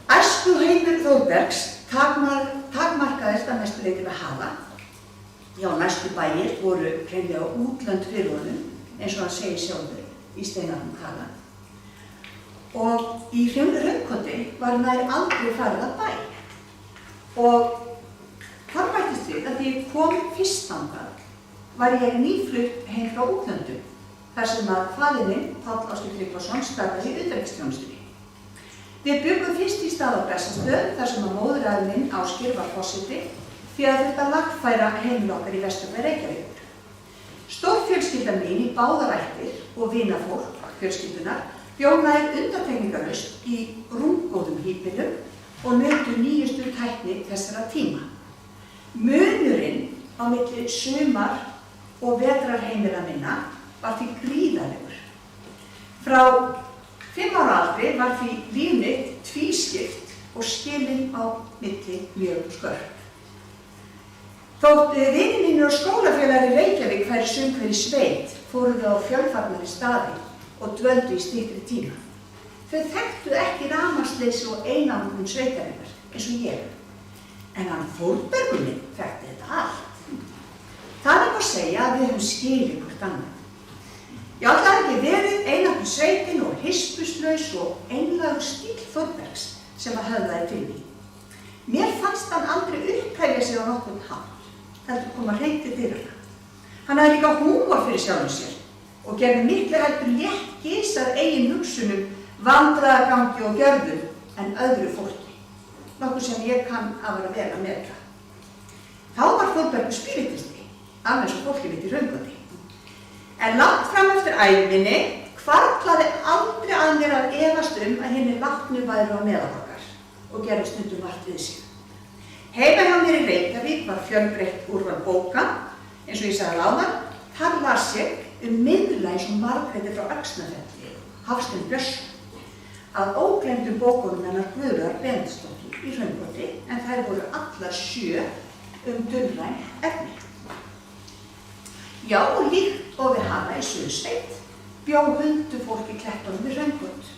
Æskuheimur Þórbergs takmarkaðist að mestu leyti við hafa. Já, næstu bæir voru hreinlega útlönd fyrir honum, eins og hann segir sjálfur í Steinarnum kala. Og í Hraunkotti var nær aldrei farið að bæ. Og þar bættist við að því ég kom fyrst þangað, var ég nýflutt heim frá útlöndum, þar sem að faðir minn, Páll Ásgeir Tryggvason, starfaði í utanríkisþjónustunni. Við byggum fyrst í stað á Bessastöðum, þar sem að móðurafi minn, Ásgeir, var forseti, því að þetta lagfæra heimili okkar í Vesturbæ Reykjavíkur. Stórfjölskylda mín í báðar ættir og vinafólk fjölskyldunar bjó nær undantekningarlaust í rúmgóðum híbýlum og naut nýjustu tækni þessara tíma. Munurinn á milli sumar- og vetrarheimila minna var því gríðarlegur. Frá 5 ára aldri var því líf mitt tvískipt og skilin á milli mjög skörp. Þótt vinir mínir og skólafélagar í Reykjavík færi sumhver í sveit, fóru þau á fjölfarnari staði og dvöldu í styttri tíma. Þau þekktu ekki rafmagnsleysi og einangrun sveitarinnar, eins og ég. En hann Þórbergur minn þekkti þetta allt. Það má segja að við höfum skilið hvort annað. Ég ætlaði ekki verið einangrun sveitin og hispuslaus og einlægur stíl Þórbergs sem að höfðaði til mín. Mér fannst hann aldrei upphefja sig á nokkurn hátt. Heldur koma hreint til dyranna. Hann hafði líka húmor fyrir sjálfum sér og gerði miklu heldur létt gys að eigin hugsunum, vandræðagangi og gjörðum en öðru fólki. Nokkuð sem ég kann að vera vel að meta. Þá var Þórbergur spíritisti, alveg eins og fólki mitt í Hraunboti. En langt fram eftir ævinni hvarflaði aldrei að mér að efast að hinni látnu væru á meðal okkar og gerði stundum vart við sig. Heima hjá mér í Reykjavík var fjölbreytt úrval bóka, eins og ég sagði áðan, þar las ég miðla eins og Margréti frá Öxnafelli, Hafstein Björnsson, að ógleymdum bókunum hennar Guðrúðar Benediktsdóttur í Hraunboti, en þær voru allar 7 dulræn efni. Já, og líkt og við hana í Suðursveit, bjó huldufólk í klettunum við Hraunbot.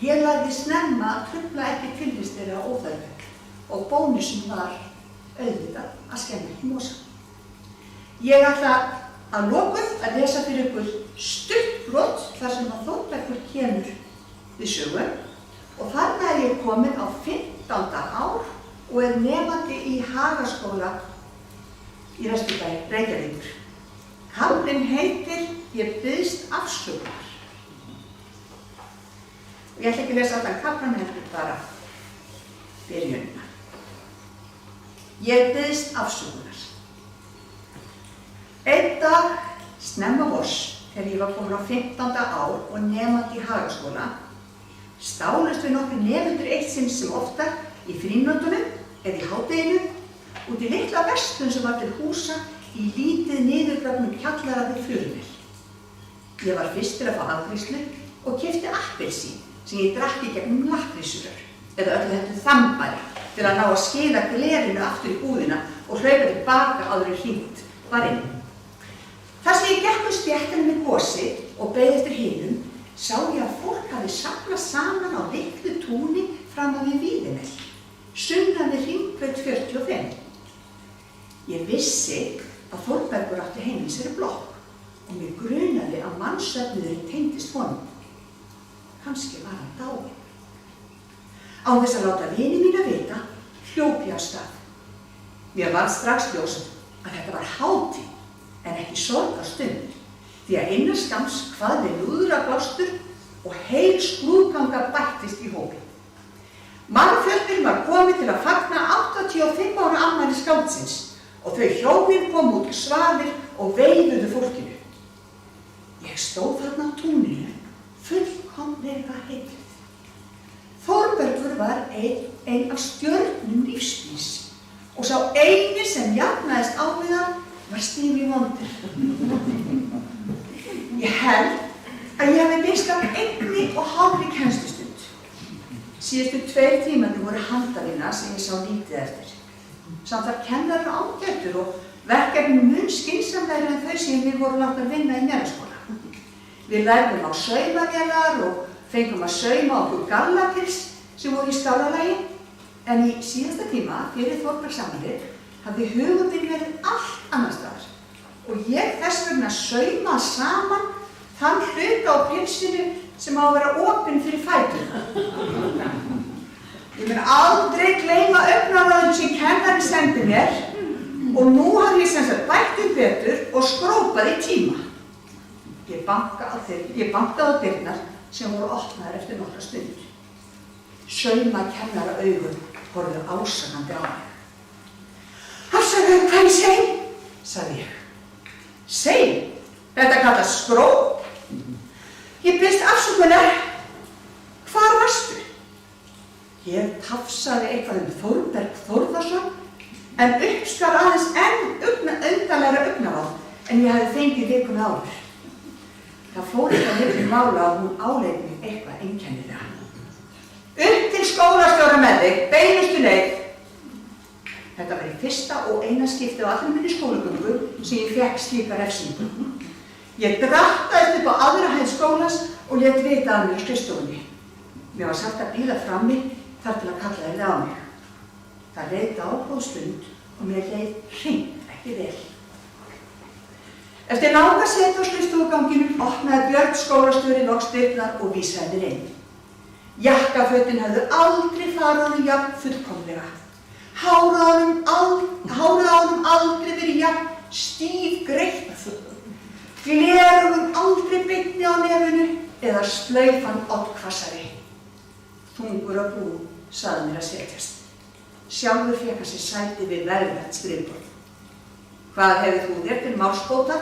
Ég lærði snemma að trufla ekki tilvist þeirra óþarfur og bónusinn var auðvitað að skemma ekki mosa. Ég ætla að lokum að lesa fyrir ykkur stutt brot þar sem að Þórbergur kemur við sögu og þarna ég komin á 15. ár og nemandi í Hagaskóla í Vesturbæ Reykjavíkur. Kaflinn heitir Ég biðst afsökunar. Og ég ætla ekki að lesa allan kaflann heldur bara byrjunina. Ég biðst afsökunar. Einn dag snemma vors, þegar ég var komin á 15. ár og nemandi í Hagaskóla, stálust við nokkrir nemendur eitt sinn sem oftar í frímínútunum eða í hádeginu út í litla verslun sem var til húsa í lítið niðurgrafnum kjallara við Furumel. Ég var fyrstur að fá afgreiðslu og keypti appelsín sem ég drakk í gegnum lakkrísrör eða öllu heldur þambæri til að ná að skila glerinu aftur í búðina og hlaupa tilbaka áður en hringt var inn. Þar sem ég gekk stéttina með gosi og beið eftir hinum, sá ég að fólk hafði safnað saman á litlu túni fram að við Víðimel, sunnan við Hringbraut 45. Ég vissi að Þórbergur átti heima í sér blokk og mig grunaði að mannssöfnuðurinn tengdist honum. Kannski var hann dáinn. Án þess að láta vini mína vita, hljóp ég af stað. Mér varð strax ljóst að þetta var hátíð en ekki sorgarstund, því að innan skamms kvað við lúðrablástur og heil skrúðganga bættist í hópinn. Mannfjöldinn var komið til að fagna 85 ára afmæli skáldsins og þau hjónin kom út svalir og veifuðu fólkinu. Ég stóð þarna á túninu, fullkomlega heilluð. Þórbergur var ein af stjörnum lífsmíns og sá eini sem jafnaðist á við hann var Stevie Wonder. Ég held að ég hafi minnst af 1,5 kennslustund. Síðustu 2 tímarnir voru handavinna sem ég sá lítið eftir. Samt var kennarinn ágætur og verkefnin mun skynsamlegri en þau sem við vorum látnar vinna í Melaskóla. Við lærðum á saumavélar og fengum að sauma okkur gallapils sem voru í skálalagi, en í síðasta tíma fyrir Þórbergsafmælið hafði hugur minn verið allt annars staðar og ég þess vegna saumað saman þann hluta á pilsinu sem á að vera opinn fyrir fæturna. Ég mun aldrei gleyma augnaráðinu sem kennarinn sendi mér og nú hafði ég sem sagt bætt betur og skrópað í tíma. Ég bankaði á dyrnar sem voru opnaðar eftir nokkra stund. Saumakennara augun horfðu ásakandi á mig. Afsakaðu hvað ég segi, sagði ég. Segi? Þetta kallast skróp? Ég biðst afsökunar. Hvar varstu? Ég tafsaði eitthvað Þórberg Þórðarsson en uppskar aðeins enn undarlegra augnaráð en ég hafði fengið vikuna áður. Það fór ekki að milli mála að hún áleit mig eitthvað einkennilega. upp til skólastjóra með þig, beinustu leið. Þetta var í fyrsta og eina skipti á allri minni skólagöngu sem ég fekk slíka refsingu. Ég drattaðist upp á aðra hæð skólans og lét vita að mér á skrifstofunni. Mér var sagt að bíða frammi þar til að kalla þeirði á mig. Það leið dágóð stund og mér leið hreint ekki vel. Eftir langa setu á skrifstofuganginu opnaði Björn skólastjóri loks dyrnar og vísaði mér inn. Jakkafötin höfðu aldrei farið honum jafn fullkomlega. Hárið á honum aldrei verið jafn stífgreitt. Gleraugun aldrei beinni á nefinu eða slaufan oddhvassari. Þungur á brún sagði mér að setjast. Sjálfur fékk hann sér sæti við velrætt skrifborð. Hvað hefur þú þér til málsbóta?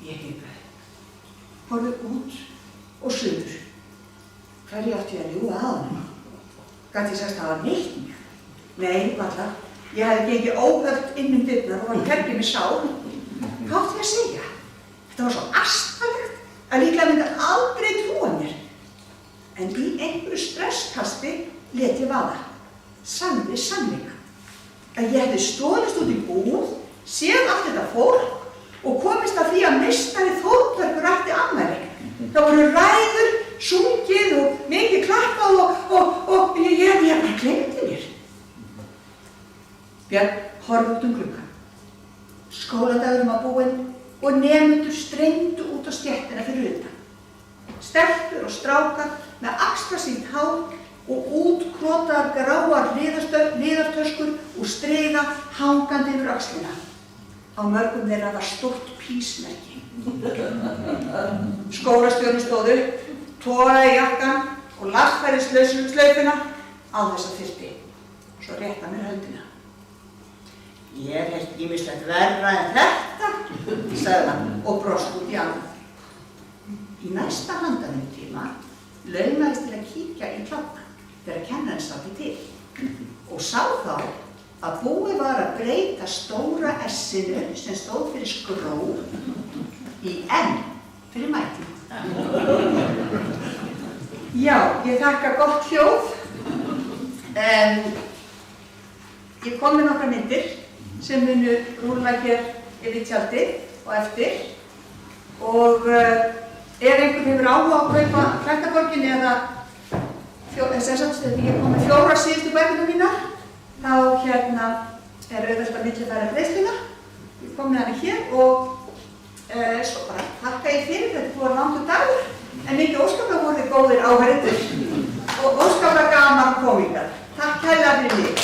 Ég hikaði. Horfði út og suður. Hverju átti ég að ljúga að honum? Gat ég sagt að það var neitt mig? Nei, varla. Ég hefði gengið óhögt inn dyrnar og var hvergi með sál. Hvað átti ég að segja? Þetta var svo asnalegt að líklega myndi aldrei trúa mér. En í einhverju stresskasti lét ég vaða. Sagði sannleika. Að ég hefði stolist út í búð, séð allt þetta fólk og komist að því að meistari Þórbergur ætti afmæli. Það voru ræður, sungið og mikið klappað og ég bara gleymdi mér. Björn horfði út gluggann. Skóladagurinn var búinn og nemendur streymdu út á stéttina fyrir utan. Stelpur og strákar með axlasítt hár og útkrotaðar gráar liðartöskur og striga hangandi yfir axlina. Á mörgum þeirra var stórt písmerki. Skólastjórinn stóð upp, togaði jakkann og lagfærði slaufuna á þess að þyrfti. Svo rétti hann mér höndina. Ég hef ýmislegt verra en þetta, sagði hann og brosti út í annað. Í næsta handavinnutíma laumaðist til að kíkja í klokkan þegar kennarinn státti til og sá þá að búið var að breyta stóra S-inu sem stóð fyrir skró í N fyrir mæting. Já, ég þakka gott hljóð. Ég kom með nokkra myndir sem munu rúlla hér yfir tjaldið og eftir og ef einhvern hefur áhuga á að kaupa Klæknaborginni eða ég kom með 4 síðustu bækurnar mínar, þá er auðvelt að millifæra greiðsluna. Ég kom með hana hér og svo bara þakka ég fyrir, þetta búið langur dagur, en mikið óskaplega voru þið góðir áheyrendur og óskaplega gaman komingar. Takk kærlega fyrir mig.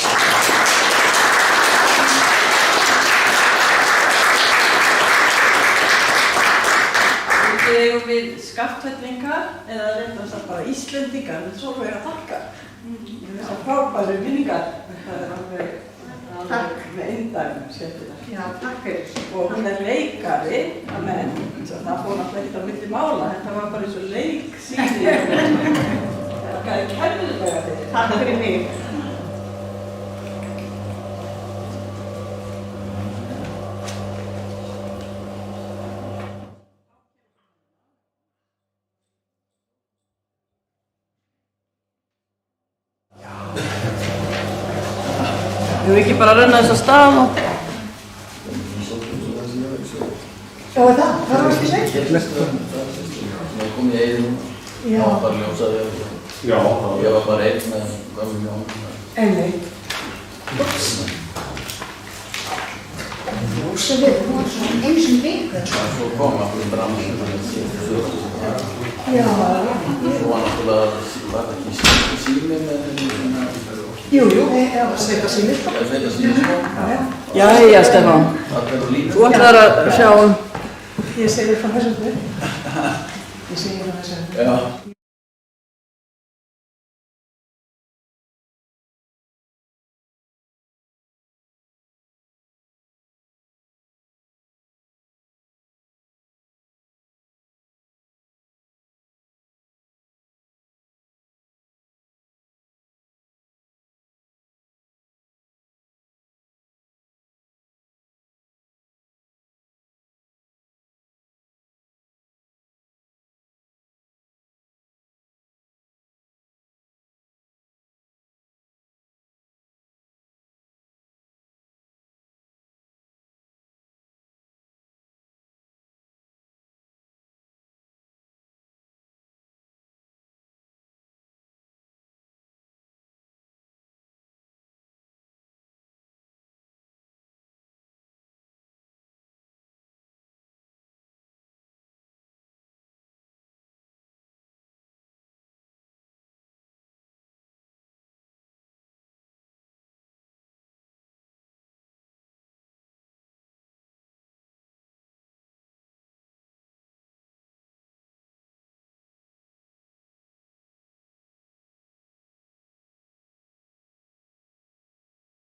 Eigum við Skaftfellingar eða reyndast það bara Íslendingar með Sólveig að þakka. Þessar frábæru minningar. Það alveg með eindæmum skemmtilega. Já, takk fyrir. Og hún leikari að menn, það fór náttúrulega ekkert á milli mála, þetta var bara eins og leiksýning. Það er kærlega fyrir. Takk fyrir mig. Við höfum ekki bara að renna þess að stað og... Já, það? Hvað varst þið segið? Ég kom í Eyðum, það var bara ljósaði og ég var bara einn með gömlu Jón. Einmitt. Ups. Ljósaði, þú var svona einu sinni viku. Svo kom allir brann sem hann síðan sögur. Já. Svo var náttúrulega, var það ekki sími með Jú, það var sveita símið. sveita sími sko. Jæja, Stefán. Þú ætlar að sjá Ég segi frá þessum fyrir. Ég segi frá þessum fyrir. Já.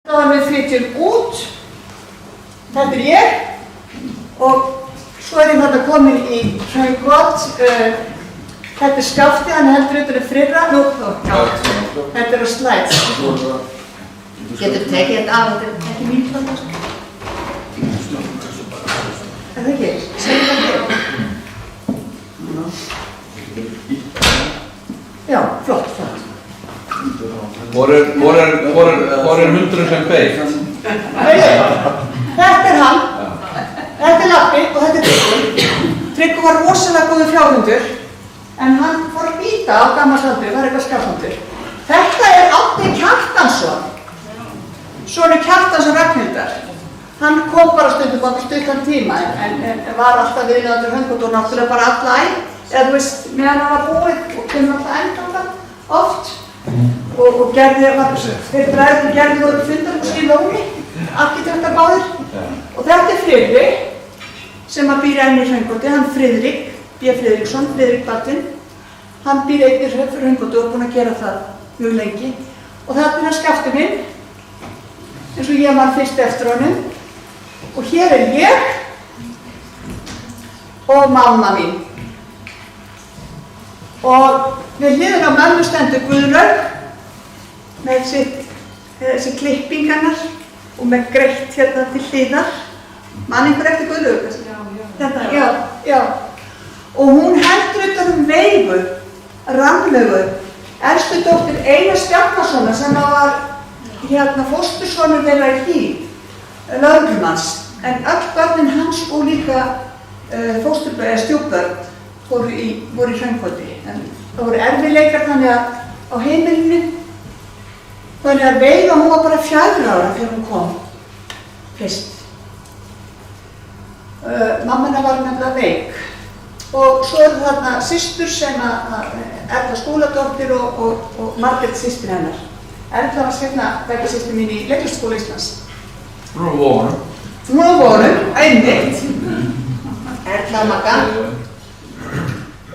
Þá erum við flytjum út, þetta er ég og svo er ég þarna komin í Hraungvot, þetta er Skafti, hann heldur utan um Fyrra, þetta er á slæð. Getur tekið þetta af, þetta er ekki mín hljóð sko. Er það ekki? Segir það ekki? Já, flott. Hvor er hundurinn sem beig? Þetta er hann, þetta er Lappi og þetta er Tryggur. Tryggur var rosalega góður fjárhundur en hann fór að bíta á gammalsaldri, það er eitthvað skaphandur. Þetta er Árni Kjartansson, sonur Kjartansson Ragnhildar. Hann kom bara stundum á stuttan tíma en var alltaf viðlöðandur Hraungvot og náttúrulega bara alla æð, eða þú veist, meðan hann var búið og kemur alltaf enda oft. Og gerði, þeir bræður gerði voru fundarhús í Lóni, arkitektar báðir. Og þetta er Friðrik sem býr enn í Hraungvoti, hann Friðrik, B. Friðriksson, Friðrik Baldvin. Hann býr einnig í Hraungvoti og er búinn að gera það mjög lengi. Og þetta er hann Skafti minn, eins og ég man fyrst eftir honum. Og hér er ég og mamma mín. Og við hliðina á mömmu stendur Guðlaug með þessi klipping hennar og með greitt hérna til hliðar. Man einhver eftir Guðlaug? Já. Já. Og hún heldur utan um Veigu, Rannveigu, elstu dóttir Einars Bjarnasonar sem var hérna fóstursonur þeirra í Hlíð, lögreglumanns. En öll börnin hans og líka stjúpbörn voru í Hraungvoti. En það voru erfiðleikar þannig að á heimilinu, þannig að Veiga, hún var bara 4 ára þegar hún kom fyrst. Mammina var nefnilega veik. Og svo eru þarna systur sem Erla Skúladóttir og Margrét systir hennar. Erla var seinna bekkjarsystir mín í Leiklistarskóla Íslands. Hún var vorum, einmitt. Erla Magga.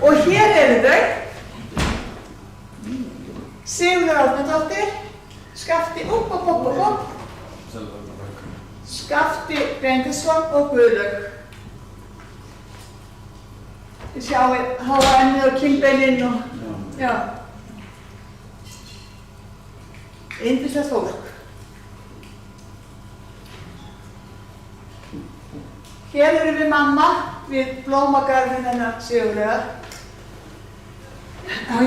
Og hér eru þau. Sigurður Árnadóttir, Skafti, Skafti Bendisson og Guðlaug. Þið sjáu háa ennið og kinnbeinin og já. Yndislegt fólk. Hér erum við mamma við blómagarðinn hennar Sigurlaugar. Og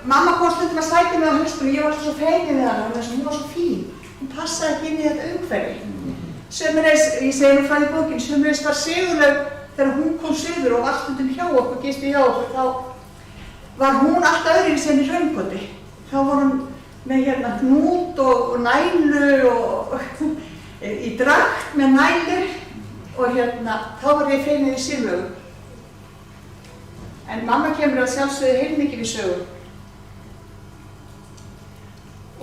mamma kom stundum að sækja mig á haustum og ég var svo fegin við hana, hún var svo fín. Hún passaði ekki inn í þetta umhverfi. Sömuleiðis, ég segi nú frá því bókin, sömuleiðis var Sigurlaug þegar hún kom suður og var stundum hjá okkur, gisti hjá okkur, þá var hún allt öðruvísi en í Hraungvoti. Þá var hún með hnút og nælu og í drakt með nælu og þá var ég fegin í Sigurlaugu. En mamma kemur að sjálfsögðu heilmikið við sögu.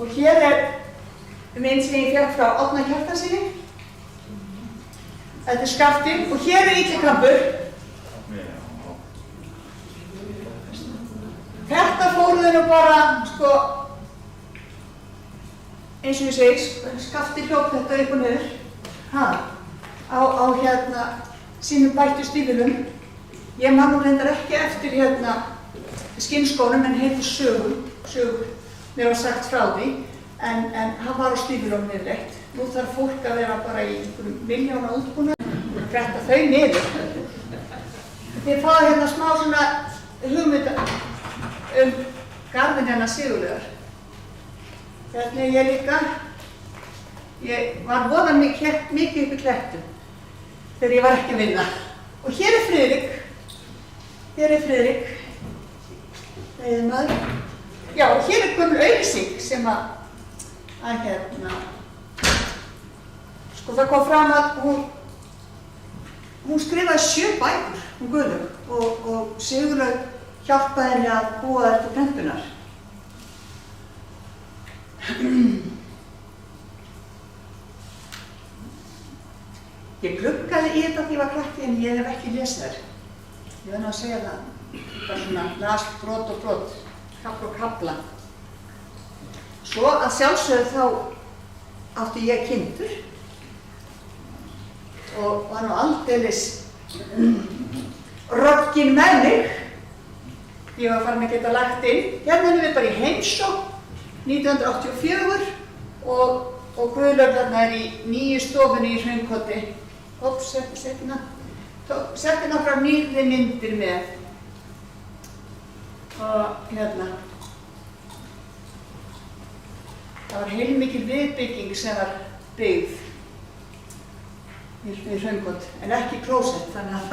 Og hér er mynd sem ég fékk frá Árna Kjartansyni. Þetta er Skafti og hér er Illikampur. Þetta fóruðu nú bara, eins og ég segi, Skafti hljóp þetta upp og niður. Á sínum bættu stífilum. Ég man nú reyndar ekki eftir skinnskónum en heitir Sögur. Mér var sagt frá því, en hann var á stífilum niðurleitt. Nú þarf fólk að vera bara í einhverjum miljóna útbúnað og bretta þau niður. Þið fáðu smá svona hugmynda garðinn hennar Sigurlaugar. Hérna er ég líka. Ég var voða mikið upp í klettum þegar ég var ekki að vinna. Og hér er Friðrik. Veiðimaður. Já, og hér er gömul auglýsing sem það kom fram að hún skrifaði 7 bækur, hún Guðlaug, og Sigurlaug hjálpaði henni að búa þær til prentunar. Ég gluggaði í þetta þegar ég var krakki en ég hef ekki lesið þær. Ég verð nú að segja það, bara svona las brot og brot, kapla og kapla. Svo að sjálfsögðu þá átti ég kindur og var nú aldeilis rokkin með mig. Ég var farin að geta lagt inn. Hérna erum við bara í heimsókn 1984 og Guðlaug þarna er í nýju stofunni í Hraunkoti. Setti nokkrar nýrri myndir með. Og hérna. Það var heilmikil viðbygging sem var byggð í Hraunkot, en ekki klósett, þannig að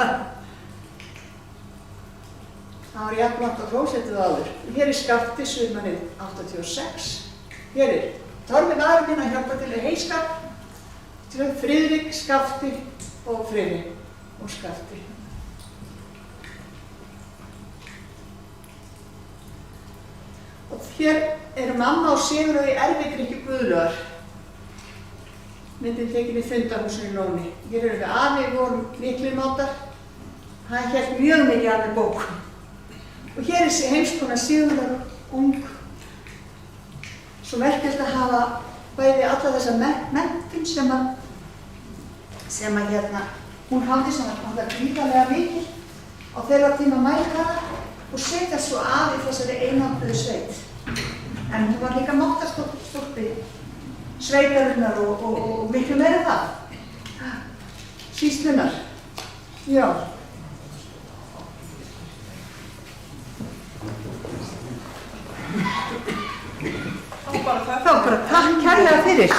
það var jafnlangt á klósettið áður. Hér er Skafti, sumarið 86. Hér er Torfi maður minn að hjálpa til heiskap, til Friðrik, Skafti og Friðrik og Skafti. Og hér eru mamma og Sigur og í Erfidrykkju Guðlaugar. Myndin tekin í fundarhúsinu í Lóni. Hér eru við afi, við vorum miklir mátar. Hann hélt mjög mikið af með bókum. Og hér er heimskona Sigurður ung. Svo merkilegt að hafa bæði alla þessa menntun sem að hérna hún hafði sem var gríðarlega mikil á þeirra tíma mælikvarða og setja svo að í þessari einangruðu sveit. En hún var líka máttarstólpi sveitarinnar og miklu meira það. Sýslunar. Já. Þá bara takk kærlega fyrir.